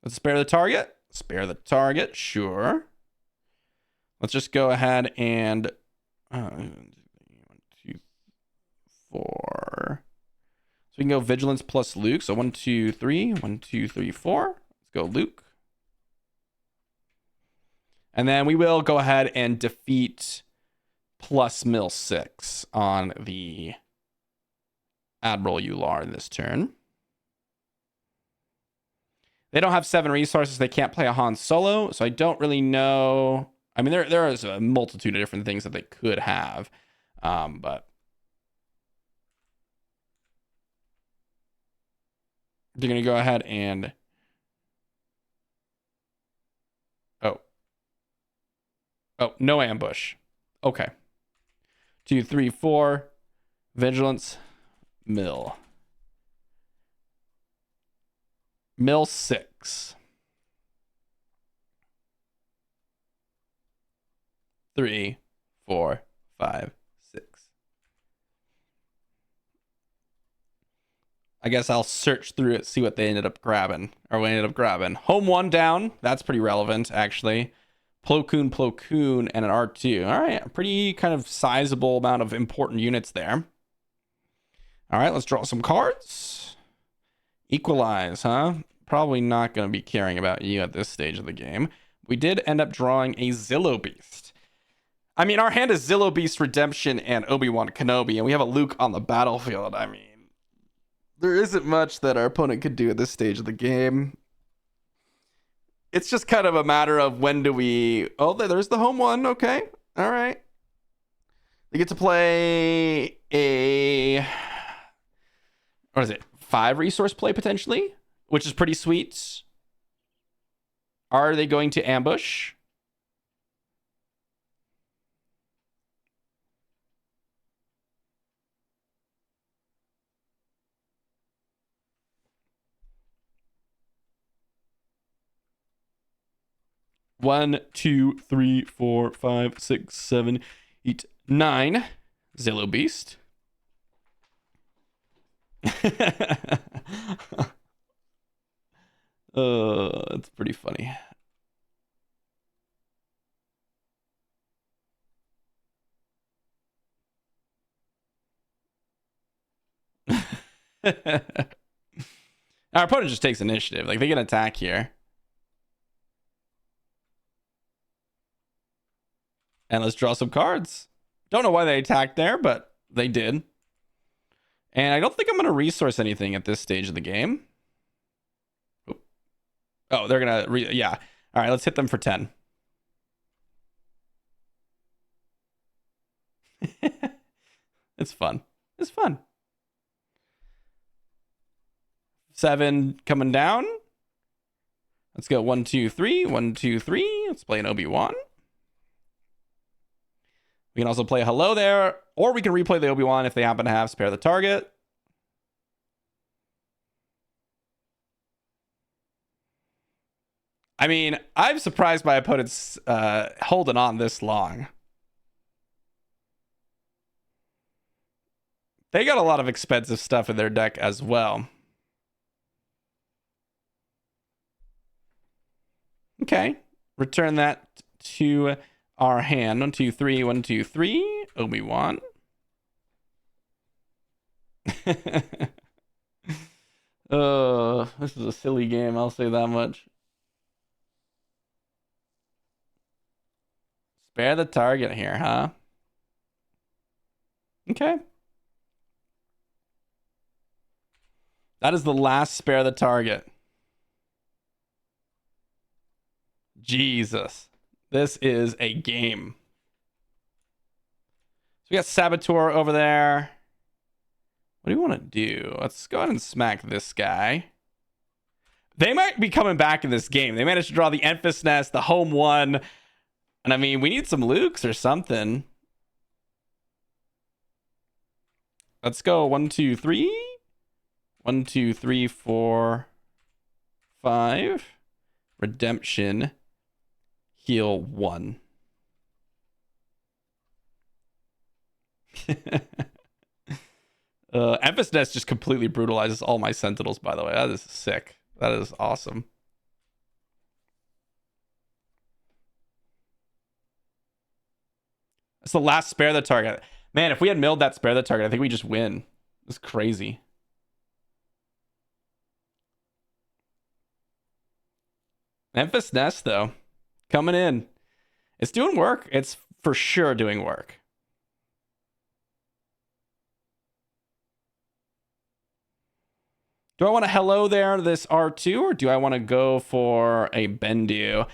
A: Let's spare the target. Spare the target. Sure. Let's just go ahead and 1, 2, 4. So we can go Vigilance plus Luke. So 1, 2, 3. 1, 2, 3, 4. Let's go Luke. And then we will go ahead and defeat plus mill 6 on the Admiral Ular in this turn. They don't have 7 resources. They can't play a Han Solo, so I don't really know. I mean, there is a multitude of different things that they could have, but they're going to go ahead and... Oh, no ambush. Okay. 2, 3, 4. Vigilance. Mill. Mill 6. 3, 4, 5, 6. I guess I'll search through it, see what they ended up grabbing. Or we ended up grabbing. Home 1 down. That's pretty relevant, actually. Plo Koon, and an R2. All right, a pretty kind of sizable amount of important units there. All right, let's draw some cards. Equalize, huh? Probably not going to be caring about you at this stage of the game. We did end up drawing a Zillo Beast. I mean, our hand is Zillo Beast, Redemption, and Obi-Wan Kenobi, and we have a Luke on the battlefield. I mean, there isn't much that our opponent could do at this stage of the game. It's just kind of a matter of when do we... Oh, there's the home 1. Okay. All right. They get to play a... What is it? 5 resource play, potentially? Which is pretty sweet. Are they going to ambush? One, 2, 3, 4, 5, 6, 7, 8, 9. Zillo Beast. It's pretty funny. Our opponent just takes initiative. Like, they can attack here. And let's draw some cards. Don't know why they attacked there, but they did. And I don't think I'm going to resource anything at this stage of the game. Oh, they're going to... yeah. All right, let's hit them for 10. It's fun. It's fun. 7 coming down. Let's go 1, 2, 3. 1, 2, 3. Let's play an Obi-Wan. We can also play Hello there, or we can replay the Obi-Wan if they happen to have Spare the Target. I mean, I'm surprised my opponents holding on this long. They got a lot of expensive stuff in their deck as well. Okay, return that to our hand. 1, 2, 3. 1, 2, 3. Obi-Wan. This is a silly game, I'll say that much. Spare the target here, huh? Okay. That is the last spare the target. Jesus. This is a game. So we got Saboteur over there. What do you want to do? Let's go ahead and smack this guy. They might be coming back in this game. They managed to draw the Enfys Nest, the home one. And I mean, we need some Lukes or something. Let's go 1, 2, 3. 1, 2, 3, 4, 5. Redemption. Heal 1. Enfys Nest just completely brutalizes all my Sentinels, by the way. That is sick. That is awesome. It's the last spare the target. Man, if we had milled that spare the target, I think we just win. It's crazy. Enfys Nest, though, coming in. It's doing work. It's for sure doing work. Do I want to hello there this R2, or do I want to go for a Bendu?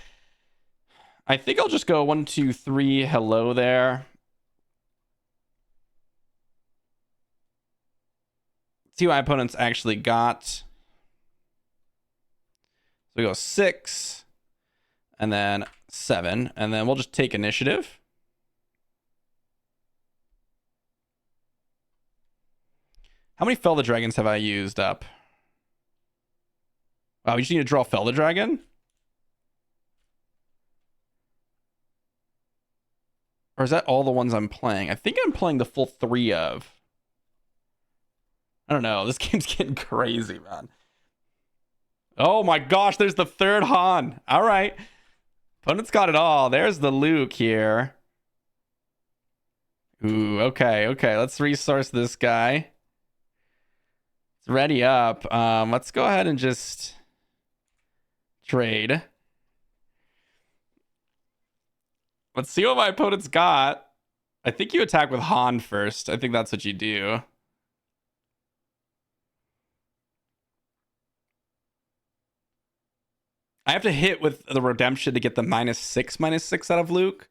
A: I think I'll just go 1, 2, 3 hello there. See what my opponents actually got. So we go 6 and then 7, and then we'll just take initiative. How many Fel the Dragons have I used up? Wow, we just need to draw Fel the Dragon? Or is that all the ones I'm playing? I think I'm playing the full 3 of. I don't know. This game's getting crazy, man. Oh my gosh, there's the 3rd Han. All right. Opponent's got it all. There's the Luke here. Ooh, okay. Let's resource this guy. It's ready up. Let's go ahead and just trade. Let's see what my opponent's got. I think you attack with Han first. I think that's what you do. I have to hit with the redemption to get the -6 out of Luke.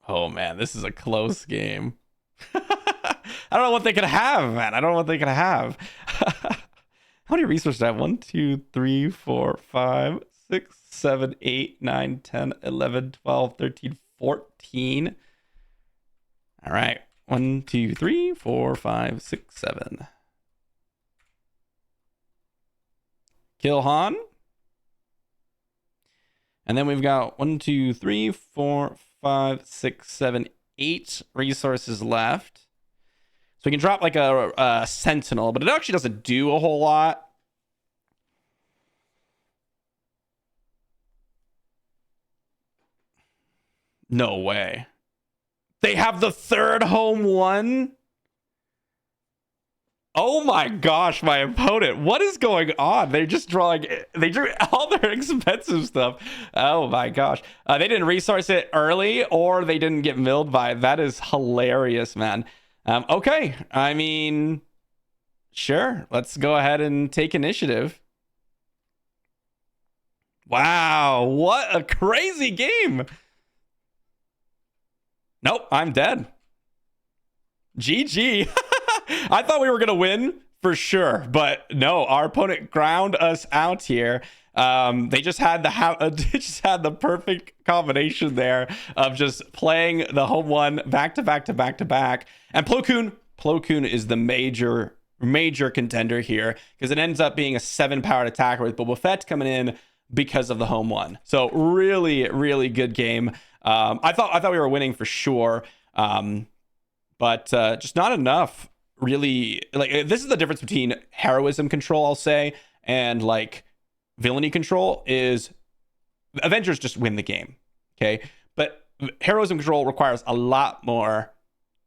A: Oh man, this is a close game. I don't know what they could have, man. I don't know what they could have. How many resources do I have? 1, 2, 3, 4, 5, 6, 7, 8, 9, 10, 11, 12, 13, 14. All right. 1, 2, 3, 4, 5, 6, 7. Kill Han. And then we've got 1, 2, 3, 4, 5, 6, 7, 8 resources left. So we can drop like a Sentinel, but it actually doesn't do a whole lot. No way. They have the third home one? Oh my gosh, my opponent. What is going on? They're just drawing, they drew all their expensive stuff. Oh my gosh. They didn't resource it early, or they didn't get milled by it. That is hilarious, man. Okay. I mean, sure. Let's go ahead and take initiative. Wow. What a crazy game. Nope, I'm dead. GG. I thought we were gonna win for sure, but no, our opponent ground us out here. They just had the perfect combination there of just playing the home one back to back to back to back. And Plo Koon is the major contender here, because it ends up being a 7-powered attacker with Boba Fett coming in because of the home one. So really good game. I thought we were winning for sure, but just not enough. Really, like, this is the difference between heroism control, I'll say, and like villainy control. Is Avengers just win the game, okay? But heroism control requires a lot more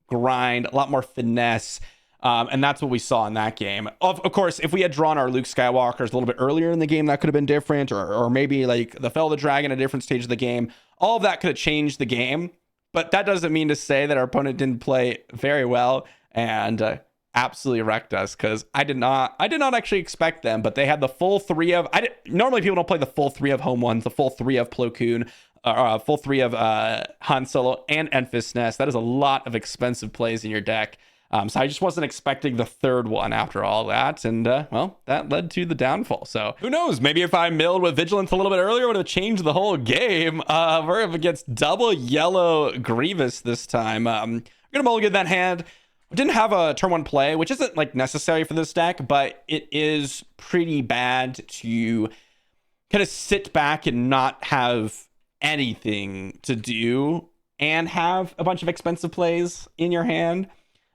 A: grind, a lot more finesse, and that's what we saw in that game. Of course, if we had drawn our Luke Skywalkers a little bit earlier in the game, that could have been different, or maybe like the Fell of the Dragon at a different stage of the game. All of that could have changed the game, but that doesn't mean to say that our opponent didn't play very well and absolutely wrecked us, because I did not actually expect them, but they had the full 3 of, normally people don't play the full 3 of home ones, the full 3 of Plo Koon, full 3 of Han Solo and Enfys Nest. That is a lot of expensive plays in your deck. So I just wasn't expecting the third one after all that, and well, that led to the downfall. So who knows, maybe if I milled with Vigilance a little bit earlier, would have changed the whole game. We're up against double yellow Grievous this time. We're gonna mulligan that hand. We didn't have a turn 1 play, which isn't like necessary for this deck, but it is pretty bad to kind of sit back and not have anything to do and have a bunch of expensive plays in your hand.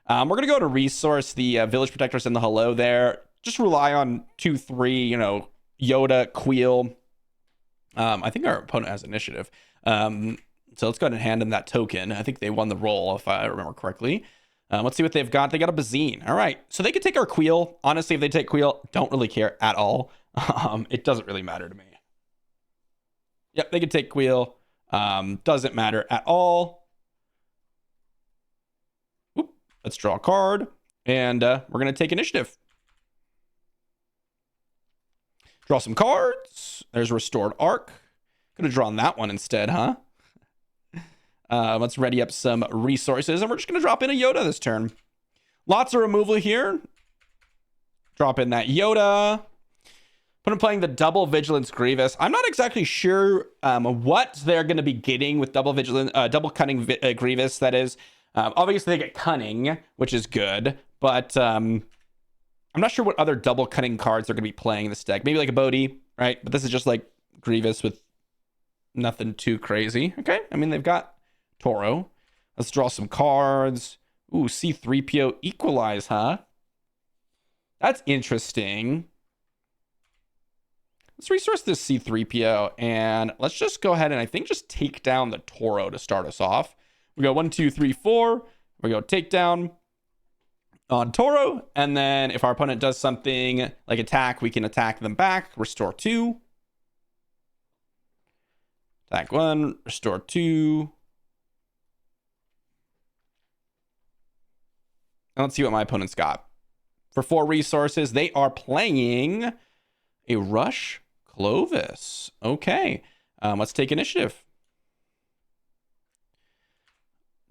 A: We're going to go to resource the Village Protectors and the Hello there. Just rely on 2-3, Yoda, Queel. I think our opponent has initiative. So let's go ahead and hand them that token. I think they won the roll, if I remember correctly. Let's see what they've got. They got a Bazine. All right. So they could take our Queel. Honestly, if they take Queel, don't really care at all. It doesn't really matter to me. Yep, they could take Queel. Doesn't matter at all. Oop, let's draw a card. And we're going to take initiative. Draw some cards. There's Restored Arc. Could have drawn that one instead, huh? Let's ready up some resources, and we're just going to drop in a Yoda this turn. Lots of removal here. Drop in that Yoda. Put him playing the double Vigilance Grievous. I'm not exactly sure what they're going to be getting with double Cunning Grievous, that is. Obviously, they get Cunning, which is good, but I'm not sure what other double Cunning cards they're going to be playing in this deck. Maybe like a Bodhi, right? But this is just like Grievous with nothing too crazy. Okay, I mean, they've got Toro. Let's draw some cards. Ooh, C3PO Equalize, huh? That's interesting. Let's resource this C3PO, and let's just go ahead and I think just take down the Toro to start us off. We go 1, 2, 3, 4. We go takedown on Toro, and then if our opponent does something like attack, we can attack them back. Restore 2. Attack 1, restore 2. And let's see what my opponent's got. For 4 resources, they are playing a Rush Clovis. Okay. Let's take initiative.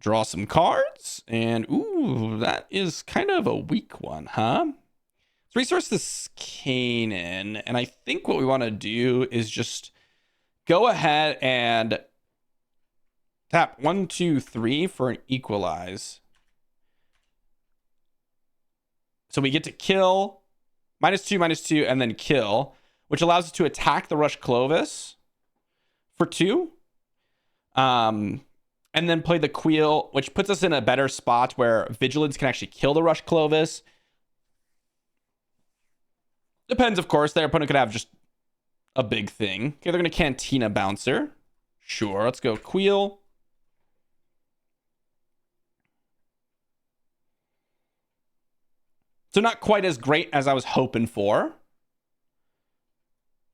A: Draw some cards. And, ooh, that is kind of a weak one, huh? Let's resource this Kanan. And I think what we want to do is just go ahead and tap 1, 2, 3 for an Equalize. So we get to kill -2, and then kill, which allows us to attack the Rush Clovis for 2. And then play the Queel, which puts us in a better spot where Vigilance can actually kill the Rush Clovis. Depends, of course. Their opponent could have just a big thing. Okay, they're going to Cantina Bouncer. Sure, let's go Queel. So not quite as great as I was hoping for.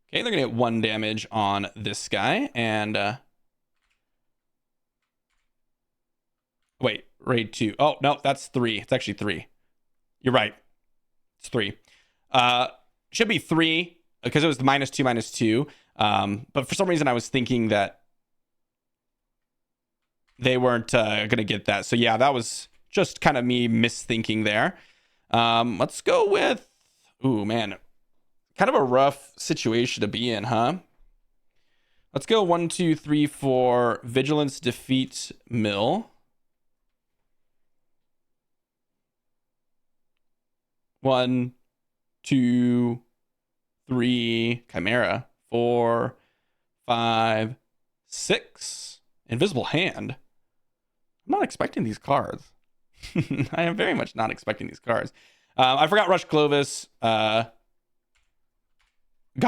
A: Okay, they're gonna get 1 damage on this guy, and wait, raid 2. Oh no, that's 3. It's actually 3. You're right. It's 3. Should be 3 because it was the -2, -2. But for some reason I was thinking that they weren't gonna get that. So yeah, that was just kind of me misthinking there. Let's go with, ooh man, kind of a rough situation to be in, huh? Let's go 1, 2, 3, 4. Vigilance, defeat, mill. 1, 2, 3. Chimera. 4, 5, 6. Invisible hand. I'm not expecting these cards. I am very much not expecting these cards. I forgot Rush Clovis. Got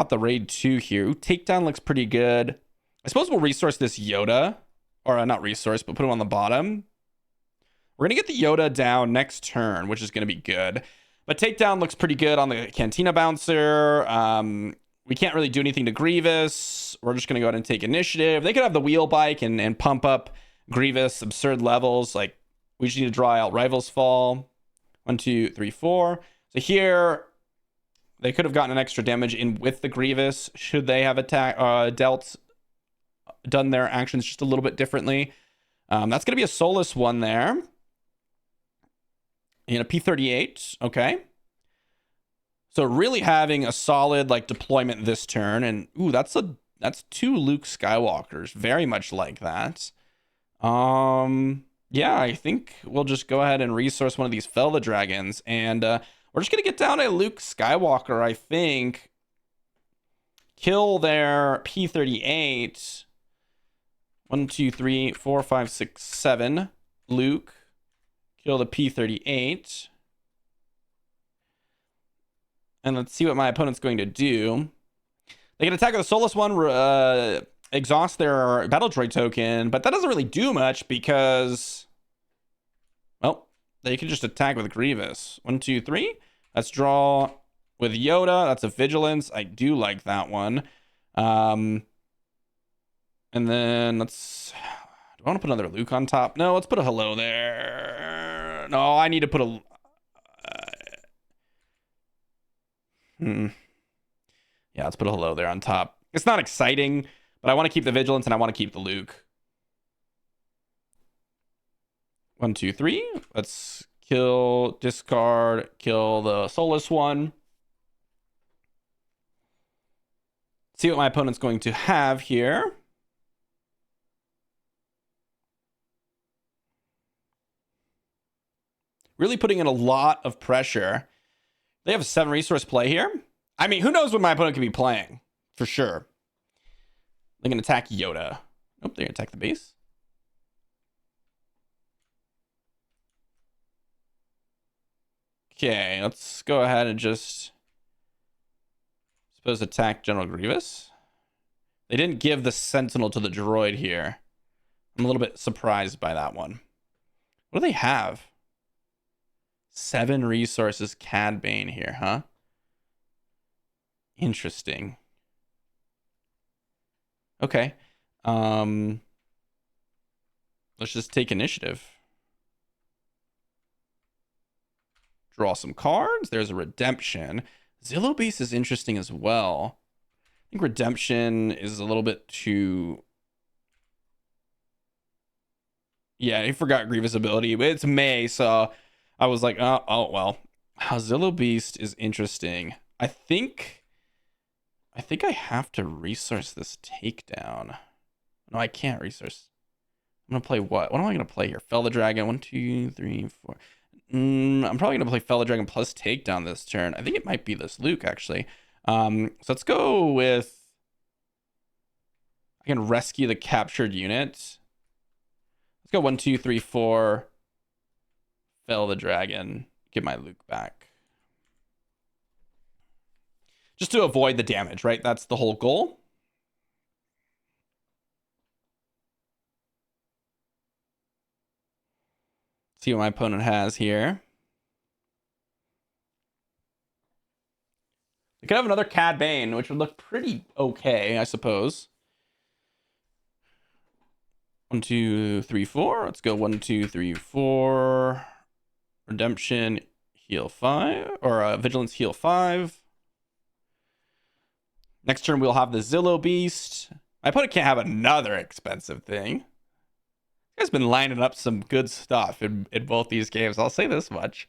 A: the raid 2 here. Ooh, takedown looks pretty good. I suppose we'll resource this Yoda. Or not resource, but put him on the bottom. We're going to get the Yoda down next turn, which is going to be good. But takedown looks pretty good on the Cantina Bouncer. We can't really do anything to Grievous. We're just going to go ahead and take initiative. They could have the wheel bike and pump up Grievous absurd levels. Like, we just need to draw out Rivals Fall. 1, 2, 3, 4. So here, they could have gotten an extra damage in with the Grievous. Should they have done their actions just a little bit differently. That's going to be a Soulless one there. And a P38. Okay. So really having a solid like deployment this turn. And ooh, that's 2 Luke Skywalkers. Very much like that. Yeah, I think we'll just go ahead and resource one of these Fell the Dragons. And we're just going to get down a Luke Skywalker, I think. Kill their P38. 1, 2, 3, 4, 5, 6, 7. Luke. Kill the P38. And let's see what my opponent's going to do. They can attack with a Soulless one, exhaust their Battle Droid token, but that doesn't really do much because, well, they can just attack with Grievous. 1, 2, 3. Let's draw with Yoda. That's a Vigilance. I do like that one. And then let's... Do I want to put another Luke on top? No, let's put a hello there. No, I need to put a... Yeah, let's put a hello there on top. It's not exciting, but I want to keep the Vigilance and I want to keep the Luke. 1, 2, 3. Let's kill, discard, kill the Soulless one. See what my opponent's going to have here. Really putting in a lot of pressure. They have a 7 resource play here. I mean, who knows what my opponent could be playing? For sure. They can attack Yoda. Oh, they attack the base. Okay, let's go ahead and just... suppose attack General Grievous. They didn't give the Sentinel to the droid here. I'm a little bit surprised by that one. What do they have? 7 resources Cad Bane here, huh? Interesting. Okay. Let's just take initiative. Draw some cards. There's a Redemption. Zillow Base is interesting as well. I think Redemption is a little bit too... Yeah, I forgot Grievous ability, but it's May, so I was like, oh well. Zillow Beast is interesting. I think I have to resource this takedown. No, I can't resource. I'm gonna play what? What am I gonna play here? Fell the Dragon. 1, 2, 3, 4. I'm probably gonna play Fell the Dragon plus takedown this turn. I think it might be this Luke actually. So let's go with. I can rescue the captured unit. Let's go 1, 2, 3, 4. Fell the Dragon. Get my Luke back. Just to avoid the damage, right? That's the whole goal. See what my opponent has here. We could have another Cad Bane, which would look pretty okay, I suppose. 1, 2, 3, 4. Let's go 1, 2, 3, 4. Redemption, heal 5. Or Vigilance, heal 5. Next turn, we'll have the Zillow Beast. My opponent can't have another expensive thing. You guys been lining up some good stuff in both these games. I'll say this much.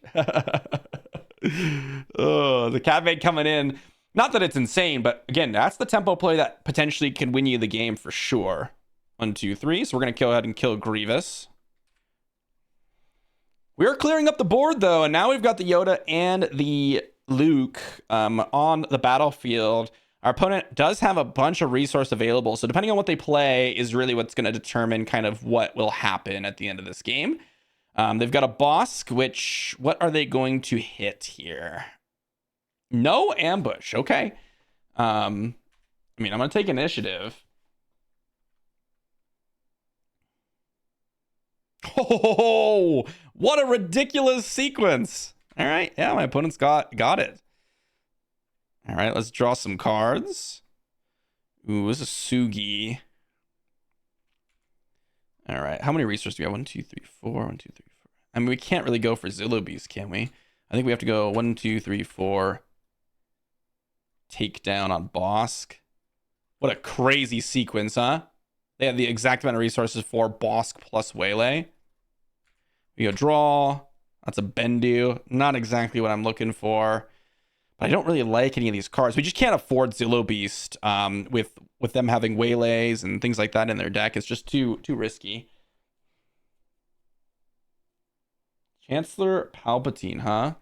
A: Oh, the Cad Bane coming in. Not that it's insane, but again, that's the tempo play that potentially can win you the game for sure. 1, 2, 3. So we're going to go ahead and kill Grievous. We're clearing up the board, though, and now we've got the Yoda and the Luke on the battlefield. Our opponent does have a bunch of resource available, so depending on what they play is really what's going to determine kind of what will happen at the end of this game. They've got a Bosk, which, what are they going to hit here? No ambush. Okay. I mean, I'm going to take initiative. Oh, what a ridiculous sequence. All right. Yeah, my opponent's got it. All right, let's draw some cards. Ooh, this is Sugi. All right, how many resources do we have? 1, 2, 3, 4. 1, 2, 3, 4. I mean, we can't really go for Zillow Beast, can we? I think we have to go 1, 2, 3, 4. Take down on Bosk. What a crazy sequence, huh? They have the exact amount of resources for Bosk plus Waylay. We go draw. That's a Bendu. Not exactly what I'm looking for. But I don't really like any of these cards. We just can't afford Zillow Beast with them having Waylays and things like that in their deck. It's just too risky. Chancellor Palpatine, huh?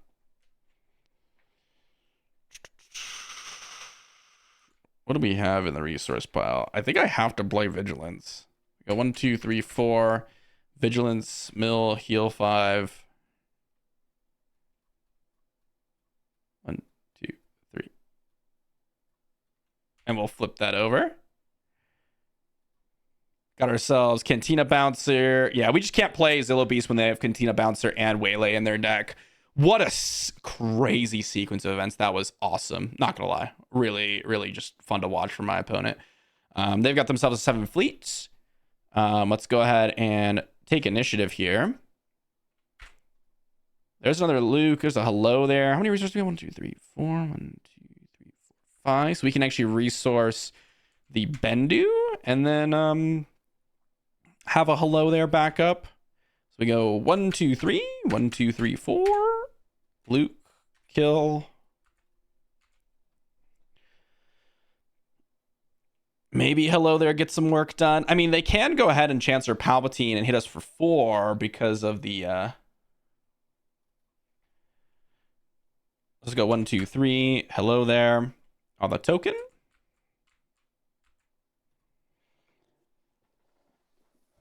A: What do we have in the resource pile? I think I have to play Vigilance. We go 1, 2, 3, 4. Vigilance, mill, heal 5. 1, 2, 3. And we'll flip that over. Got ourselves Cantina Bouncer. Yeah, we just can't play Zillow Beast when they have Cantina Bouncer and Waylay in their deck. What a crazy sequence of events. That was awesome. Not gonna lie. Really, really just fun to watch for my opponent. They've got themselves a 7 fleets. Let's go ahead and take initiative here. There's another Luke. There's a hello there. How many resources do we have? 1, 2, 3, 4. 1, 2, 3, 4, 5. So we can actually resource the Bendu and then have a hello there back up. So we go 1, 2, 3. 1, 2, 3, 4. Luke, kill. Maybe hello there, get some work done. I mean, they can go ahead and Chancellor Palpatine and hit us for 4 because of the... Let's go 1, 2, 3. Hello there. On the token.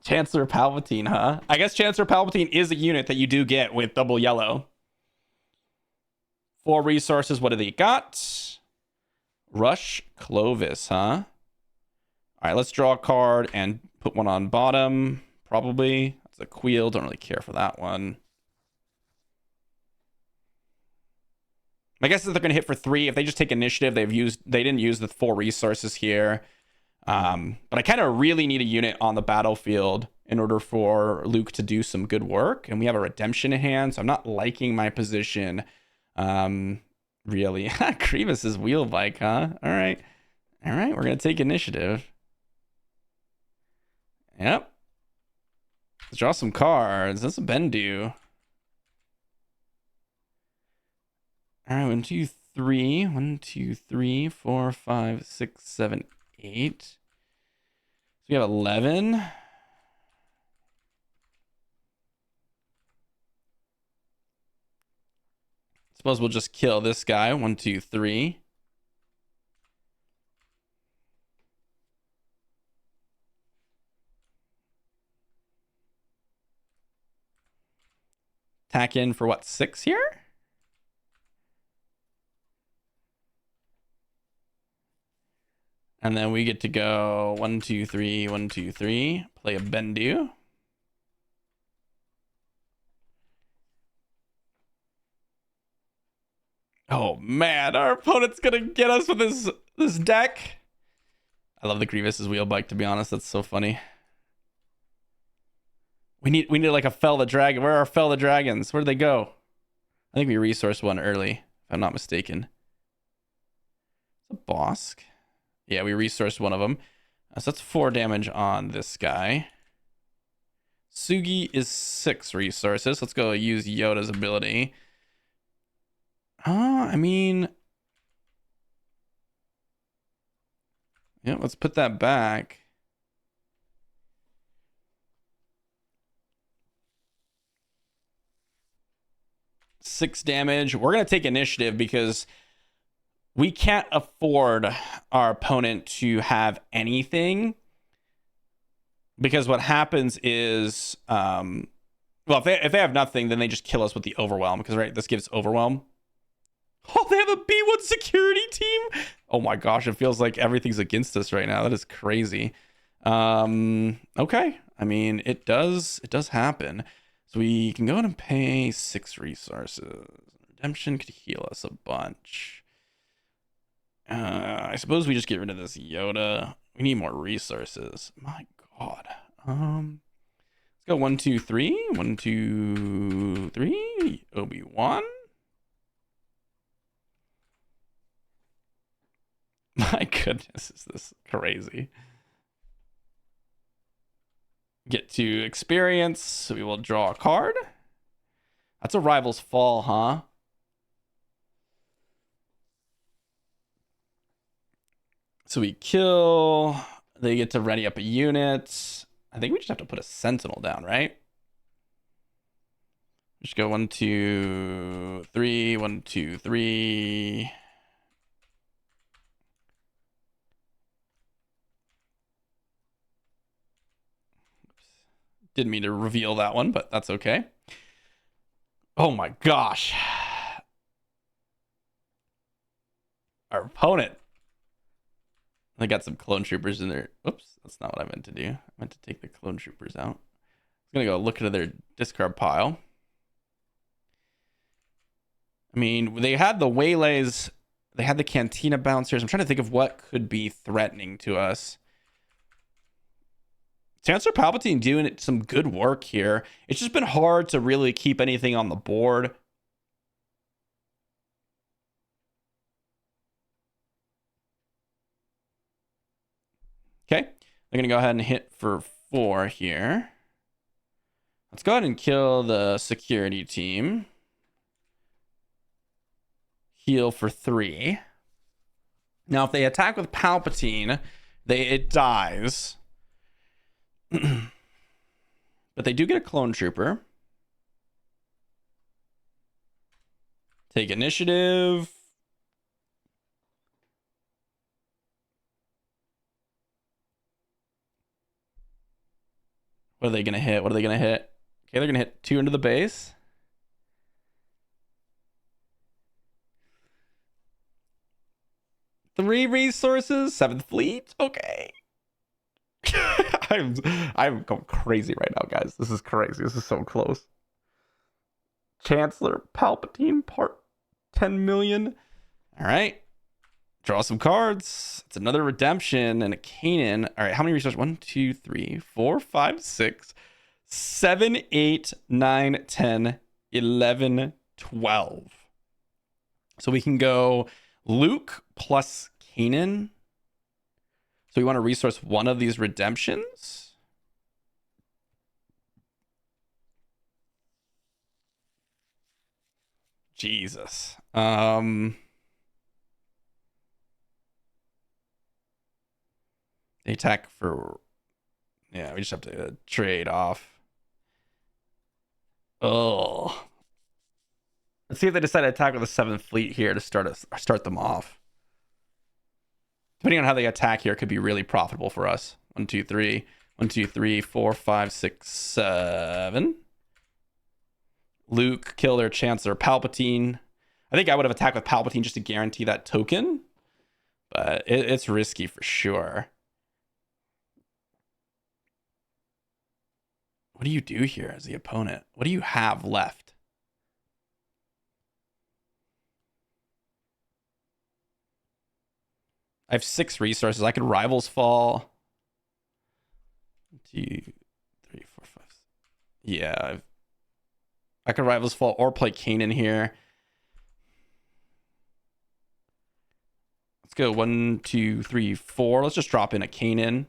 A: Chancellor Palpatine, huh? I guess Chancellor Palpatine is a unit that you do get with double yellow. 4 resources. What do they got? Rush Clovis, huh? All right, let's draw a card and put one on bottom. Probably. That's a Queel. Don't really care for that one. My guess is they're going to hit for 3. If they just take initiative, they didn't use the 4 resources here. But I kind of really need a unit on the battlefield in order for Luke to do some good work. And we have a redemption in hand, so I'm not liking my position. Really. Grievous' wheel bike, huh? All right. We're going to take initiative. Yep. Let's draw some cards. That's a Bendu. All right, 1, 2, 3. 1, 2, 3, 4, 5, 6, 7, 8. So we have 11. Suppose we'll just kill this guy. 1, 2, 3. Tack in for what, 6 here? And then we get to go 1, 2, 3, 1, 2, 3. Play a Bendu. Oh man, our opponent's gonna get us with this deck. I love the Grievous's wheel bike, to be honest. That's so funny. We need like a Fell the Dragon. Where are Fell the Dragons? Where'd they go? I think we resourced one early, if I'm not mistaken. It's a Bosk. Yeah, we resourced one of them. So that's 4 damage on this guy. Sugi is 6 resources. Let's go use Yoda's ability. I mean... yeah, let's put that back. Six damage. We're going to take initiative because we can't afford our opponent to have anything. Because what happens is, well, if they have nothing, then they just kill us with the overwhelm. Because, right, this gives overwhelm. Oh, they have a B1 security team. Oh my gosh, it feels like everything's against us right now. That is crazy. Okay. I mean, it does happen. So we can go ahead and pay 6 resources. Redemption could heal us a bunch. I suppose we just get rid of this Yoda. We need more resources. My God. Let's go 1, 2, 3. 1, 2, 3. Obi-Wan. My goodness, is this crazy? Get to experience. We will draw a card. That's a Rival's Fall, huh? So we kill. They get to ready up a unit. I think we just have to put a Sentinel down, right? Just go 1, 2, 3. 1, 2, 3. Didn't mean to reveal that one, but that's okay. Oh my gosh. Our opponent. They got some clone troopers in there. Oops, that's not what I meant to do. I meant to take the clone troopers out. I'm going to go look into their discard pile. I mean, they had the waylays. They had the cantina bouncers. I'm trying to think of what could be threatening to us. Chancellor Palpatine doing some good work here. It's just been hard to really keep anything on the board. Okay, they're going to go ahead and hit for 4 here. Let's go ahead and kill the security team. Heal for 3. Now, if they attack with Palpatine, it dies. But they do get a clone trooper. Take initiative. What are they going to hit? What are they going to hit? Okay, they're going to hit 2 into the base. Three resources, 7th fleet. Okay. I'm going crazy right now, guys. This is crazy. This is so close. Chancellor Palpatine part 10 million. All right. Draw some cards. It's another redemption and a Kanan. All right, how many resources? 1, 2, 3, 4, 5, 6, 7, 8, 9, 10, 11, 12. So we can go Luke plus Kanan. So we want to resource one of these redemptions. Jesus. They attack for... yeah, we just have to trade off. Oh. Let's see if they decide to attack with the 7th fleet here to start them off. Depending on how they attack here, could be really profitable for us. 1, 2, 3. 1, 2, 3, 4, 5, 6, 7. Luke, kill their Chancellor Palpatine. I think I would have attacked with Palpatine just to guarantee that token. But it's risky for sure. What do you do here as the opponent? What do you have left? I have 6 resources. I could Rivals Fall. 2, 3, 4, 5. Yeah, I could Rivals Fall or play Kanan here. Let's go 1, 2, 3, 4. Let's just drop in a Kanan.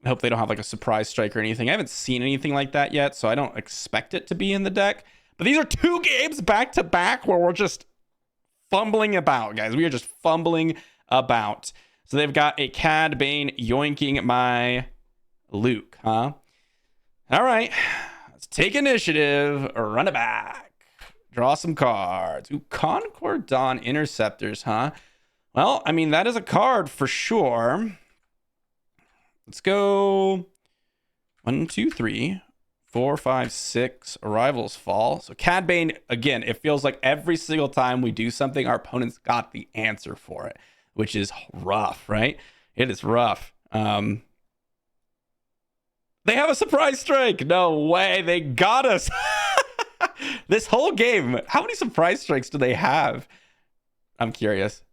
A: I hope they don't have like a surprise strike or anything. I haven't seen anything like that yet, so I don't expect it to be in the deck. But these are 2 games back to back where we're just fumbling about, guys. We are just fumbling about. So they've got a Cad Bane yoinking my Luke, huh? All right. Let's take initiative. Run it back. Draw some cards. Ooh, Concord Dawn Interceptors, huh? Well, I mean, that is a card for sure. Let's go 1, 2, 3, 4, 5, 6. Arrivals Fall. So Cad Bane, again, it feels like every single time we do something, our opponent's got the answer for it, which is rough, right? It is rough. They have a surprise strike. No way. They got us. This whole game. How many surprise strikes do they have? I'm curious.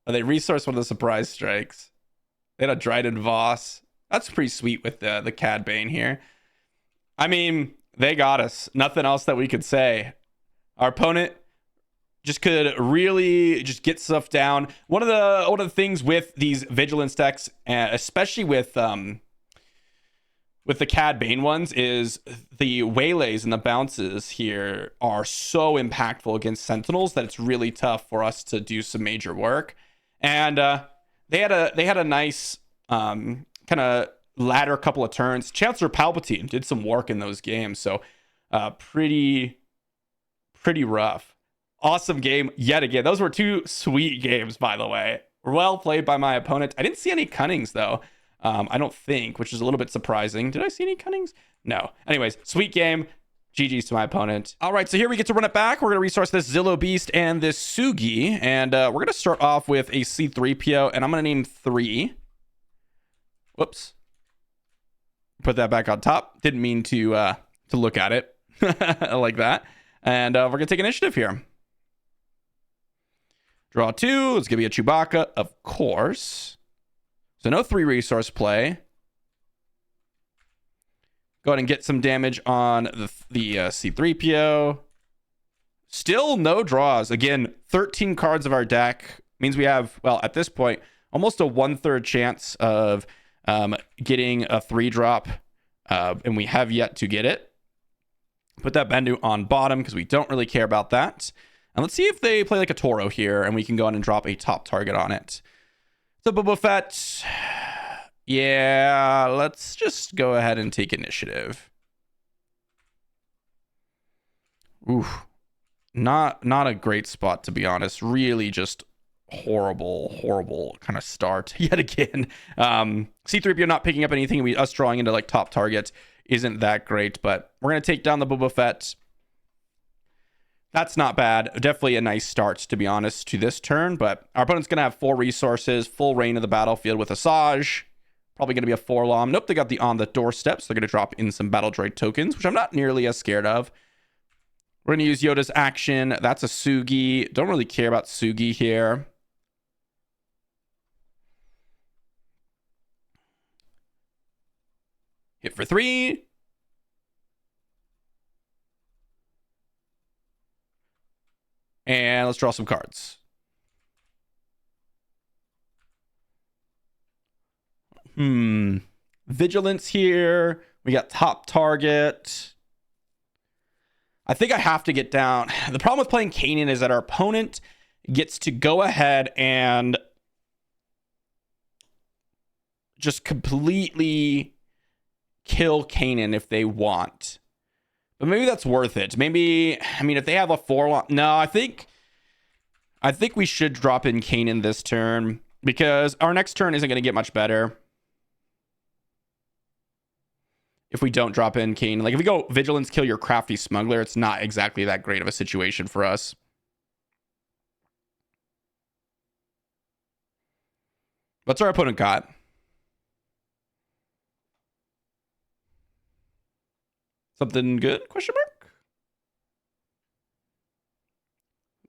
A: Oh, they resource one of the surprise strikes. They had a Dryden Voss. That's pretty sweet with the Cad Bane here. I mean, they got us. Nothing else that we could say. Our opponent just could really just get stuff down. One of the things with these Vigilance decks, especially with the Cad Bane ones, is the waylays and the bounces here are so impactful against Sentinels that it's really tough for us to do some major work. And they had a nice kind of ladder couple of turns. Chancellor Palpatine did some work in those games, so pretty rough. Awesome game yet again. Those were 2 sweet games, by the way. Well played by my opponent. I didn't see any Cunnings though. I don't think, which is a little bit surprising. Did I see any Cunnings? No. Anyways, sweet game. GG's to my opponent. All right, so here we get to run it back. We're going to resource this Zillow Beast and this Sugi. And we're going to start off with a C3PO, and I'm going to name 3. Whoops. Put that back on top. Didn't mean to look at it like that. And we're going to take initiative here. Draw 2. It's going to be a Chewbacca, of course. So no 3 resource play. Go ahead and get some damage on the C3PO. Still no draws. Again, 13 cards of our deck means we have, well, at this point, almost a 1/3 chance of getting a 3-drop. And we have yet to get it. Put that Bendu on bottom because we don't really care about that. And let's see if they play like a Toro here and we can go on and drop a top target on it. So Boba Fett. Yeah, let's just go ahead and take initiative. Oof. Not a great spot, to be honest. Really just horrible kind of start yet again. C3PO not picking up anything. Us drawing into like top target isn't that great, but we're going to take down the Boba Fett. That's not bad. Definitely a nice start, to be honest, to this turn, but our opponent's going to have 4 resources, full reign of the battlefield with Asajj. Probably going to be a 4-lom. Nope, they got the on the doorstep, so they're going to drop in some battle droid tokens, which I'm not nearly as scared of. We're going to use Yoda's action. That's a Sugi. Don't really care about Sugi here. Hit for 3. And let's draw some cards. Vigilance here. We got top target. I think I have to get down. The problem with playing Kanan is that our opponent gets to go ahead and just completely kill Kanan if they want. But maybe that's worth it. Maybe, I mean, if they have a 4, no, I think we should drop in Kanan this turn because our next turn isn't going to get much better if we don't drop in Kanan. Like if we go Vigilance, kill your crafty smuggler, it's not exactly that great of a situation for us. What's our opponent got? Something good? Question mark?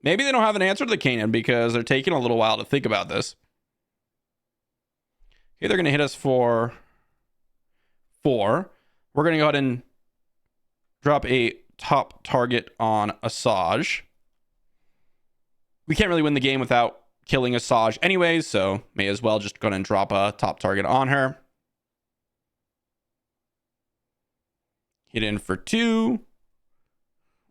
A: Maybe they don't have an answer to the Kanan because they're taking a little while to think about this. Okay, they're going to hit us for 4. We're going to go ahead and drop a top target on Asajj. We can't really win the game without killing Asajj anyways, so may as well just go ahead and drop a top target on her. Hit in for 2.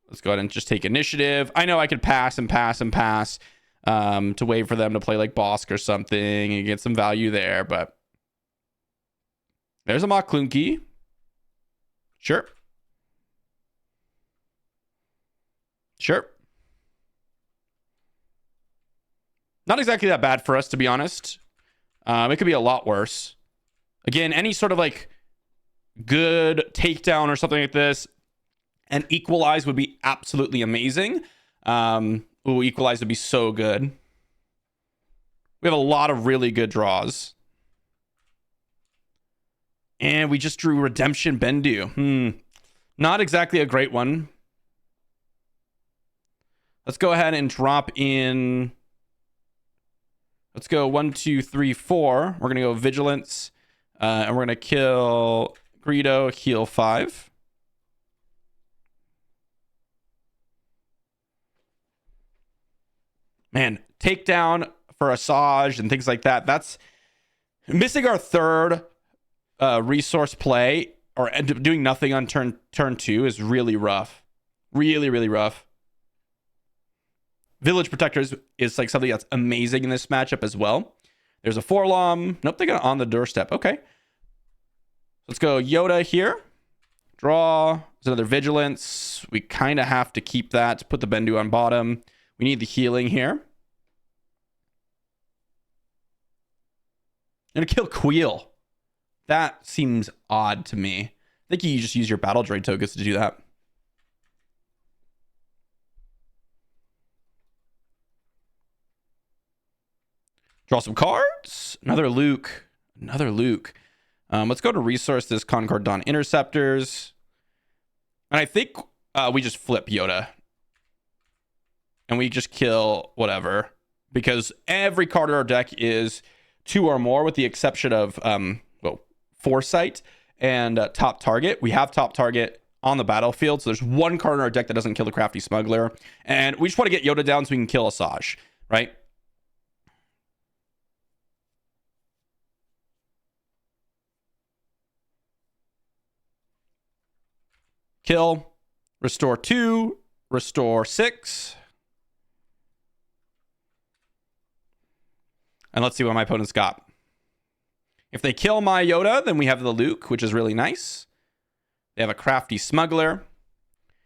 A: Let's go ahead and just take initiative. I know I could pass and pass and pass to wait for them to play like Bosk or something and get some value there, but there's a Mach Clunky. Sure. Sure. Not exactly that bad for us, to be honest. It could be a lot worse. Again, any sort of like good takedown or something like this and equalize would be absolutely amazing. Equalize would be so good. We have a lot of really good draws. And we just drew Redemption Bendu. Not exactly a great one. Let's go ahead and drop in. Let's go 1, 2, 3, 4. We're going to go Vigilance. And we're going to kill Greedo, heal 5. Man, takedown for Asajj and things like that. That's missing our third resource play or doing nothing on turn 2 is really rough. Really, really rough. Village Protectors is like something that's amazing in this matchup as well. There's a Forlom. Nope, they got on the doorstep. Okay. Let's go Yoda here. Draw. There's another Vigilance. We kind of have to keep that. Put the Bendu on bottom. We need the healing here. I'm going to kill Queel. That seems odd to me. I think you just use your Battle Droid tokens to do that. Draw some cards. Another Luke. Another Luke. Let's go to resource this Concord Dawn Interceptors. And I think we just flip Yoda. And we just kill whatever. Because every card in our deck is 2 or more with the exception of Foresight and Top Target. We have Top Target on the battlefield. So there's 1 card in our deck that doesn't kill the Crafty Smuggler. And we just want to get Yoda down so we can kill Asajj. Right? Kill, restore 2, restore 6. And let's see what my opponent's got. If they kill my Yoda, then we have the Luke, which is really nice. They have a Crafty Smuggler.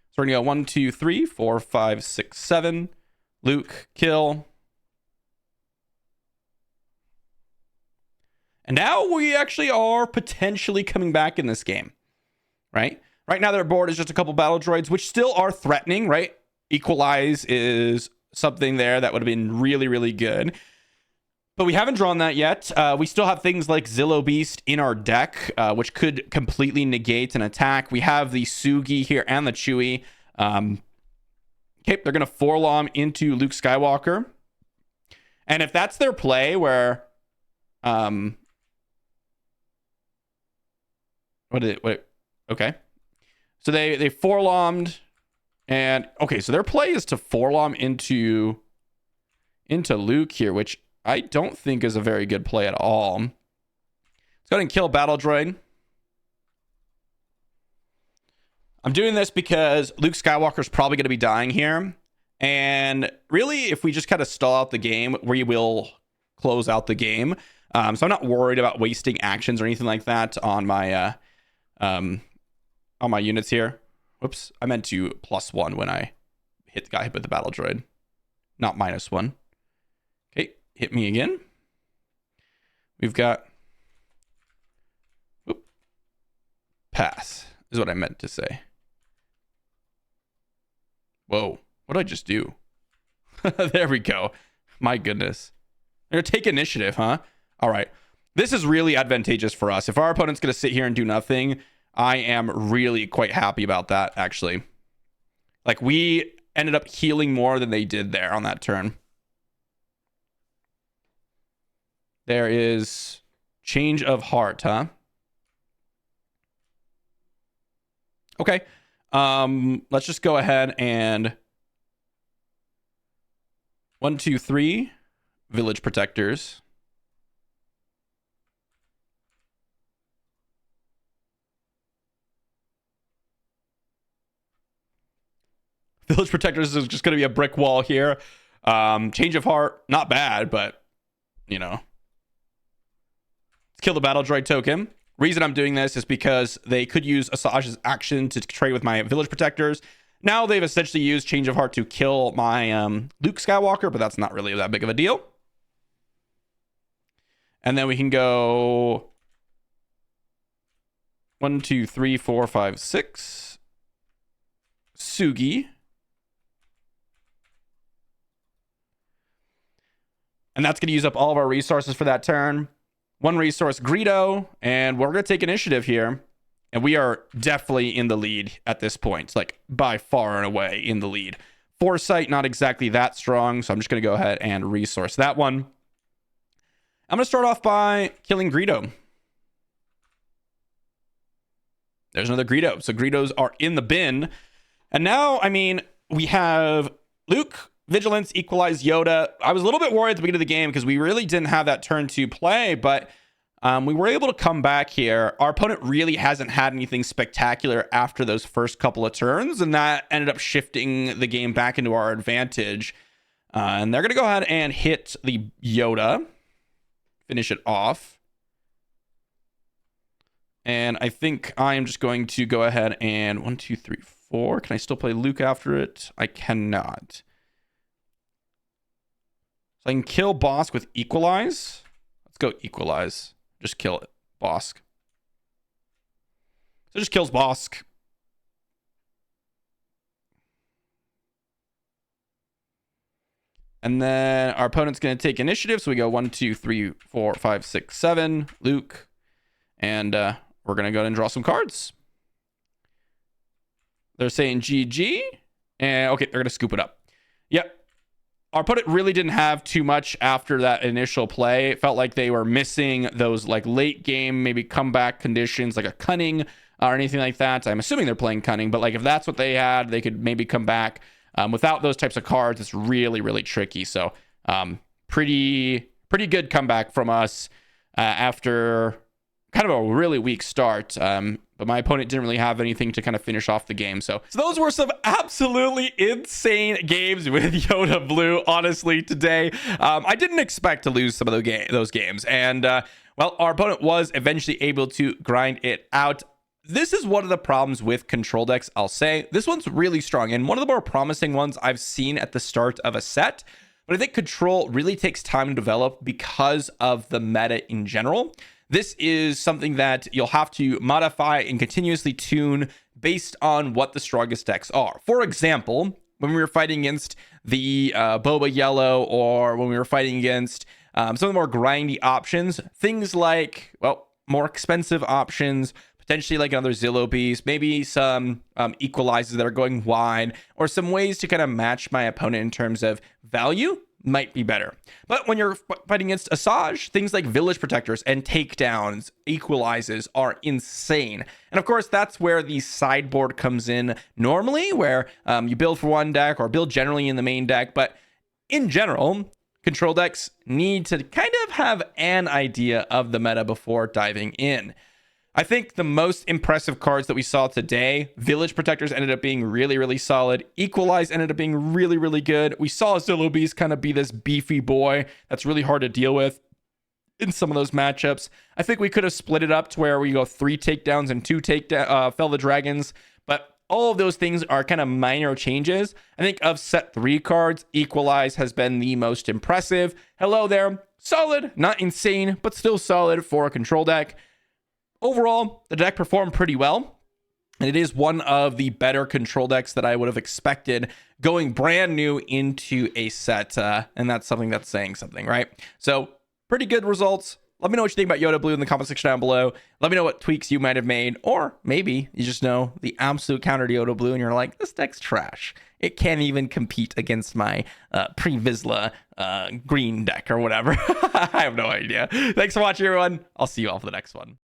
A: So we're going to go 1, 2, 3, 4, 5, 6, 7. Luke, kill. And now we actually are potentially coming back in this game, right? Right now, their board is just a couple battle droids, which still are threatening, right? Equalize is something there that would have been really, really good. But we haven't drawn that yet. We still have things like Zillow Beast in our deck, which could completely negate an attack. We have the Sugi here and the Chewie. Okay, they're going to Forlom into Luke Skywalker. And if that's their play where... Okay. So they Forlommed, and okay, so their play is to Forlom into Luke here, which I don't think is a very good play at all. Let's go ahead and kill Battle Droid. I'm doing this because Luke Skywalker's probably going to be dying here, and really, if we just kind of stall out the game, we will close out the game. So I'm not worried about wasting actions or anything like that on my units here. Whoops, I meant to +1 when I got hit with the Battle Droid, not -1. Okay, hit me again. We've got pass is what I meant to say. Whoa, what did I just do? There we go. My goodness. They're gonna take initiative, huh? All right. This is really advantageous for us. If our opponent's gonna sit here and do nothing, I am really quite happy about that, actually. Like, we ended up healing more than they did there on that turn. There is Change of heart, huh? Okay. Let's just go ahead and 1, 2, 3 village protectors. Village protectors is just going to be a brick wall here. Change of heart, not bad, but you know. Let's kill the battle droid token. Reason I'm doing this is because they could use Asage's action to trade with my village protectors. Now they've essentially used Change of Heart to kill my Luke Skywalker, but that's not really that big of a deal. And then we can go 1, 2, 3, 4, 5, 6. Sugi. And that's going to use up all of our resources for that turn. 1 resource, Greedo, and we're going to take initiative here. And we are definitely in the lead at this point. Like, by far and away in the lead. Foresight, not exactly that strong, so I'm just going to go ahead and resource that one. I'm going to start off by killing Greedo. There's another Greedo. So Greedos are in the bin. And now, I mean, we have Luke, Vigilance, Equalize, Yoda. I was a little bit worried at the beginning of the game because we really didn't have that turn to play, but we were able to come back here. Our opponent really hasn't had anything spectacular after those first couple of turns, and that ended up shifting the game back into our advantage. And they're going to go ahead and hit the Yoda. Finish it off. And I think I am just going to go ahead and 1, 2, 3, 4. Can I still play Luke after it? I cannot. So I can kill Bosk with Equalize. Let's go Equalize. Just kill it. Bosk. So it just kills Bosk. And then our opponent's going to take initiative. So we go 1, 2, 3, 4, 5, 6, 7. Luke. And we're going to go ahead and draw some cards. They're saying GG. And okay, they're going to scoop it up. Yep. Our opponent really didn't have too much after that initial play. It felt like they were missing those like late game, maybe comeback conditions, like a cunning or anything like that. I'm assuming they're playing cunning, but like if that's what they had, they could maybe come back. Without those types of cards, it's really, really tricky. So pretty good comeback from us after kind of a really weak start. But my opponent didn't really have anything to kind of finish off the game. So those were some absolutely insane games with Yoda Blue, honestly, today. I didn't expect to lose some of those games. And, well, our opponent was eventually able to grind it out. This is one of the problems with control decks, I'll say. This one's really strong and one of the more promising ones I've seen at the start of a set. But I think control really takes time to develop because of the meta in general. This is something that you'll have to modify and continuously tune based on what the strongest decks are. For example, when we were fighting against the Boba Yellow, or when we were fighting against some of the more grindy options, things like, well, more expensive options, potentially like another Zillow Beast, maybe some equalizers that are going wide, or some ways to kind of match my opponent in terms of value might be better. But when you're fighting against Asajj, things like village protectors and takedowns, equalizes are insane. And of course, that's where the sideboard comes in normally, where you build for one deck or build generally in the main deck. But in general, control decks need to kind of have an idea of the meta before diving in. I think the most impressive cards that we saw today, Village Protectors ended up being really, really solid. Equalize ended up being really, really good. We saw Zillow Beast kind of be this beefy boy that's really hard to deal with in some of those matchups. I think we could have split it up to where we go 3 takedowns and 2 Fell the Dragons. But all of those things are kind of minor changes. I think of set 3 cards, Equalize has been the most impressive. Hello there. Solid, not insane, but still solid for a control deck. Overall, the deck performed pretty well, and it is one of the better control decks that I would have expected going brand new into a set, and that's something that's saying something, right? So, pretty good results. Let me know what you think about Yoda Blue in the comment section down below. Let me know what tweaks you might have made, or maybe you just know the absolute counter to Yoda Blue and you're like, this deck's trash. It can't even compete against my pre-Vizsla green deck or whatever. I have no idea. Thanks for watching, everyone. I'll see you all for the next one.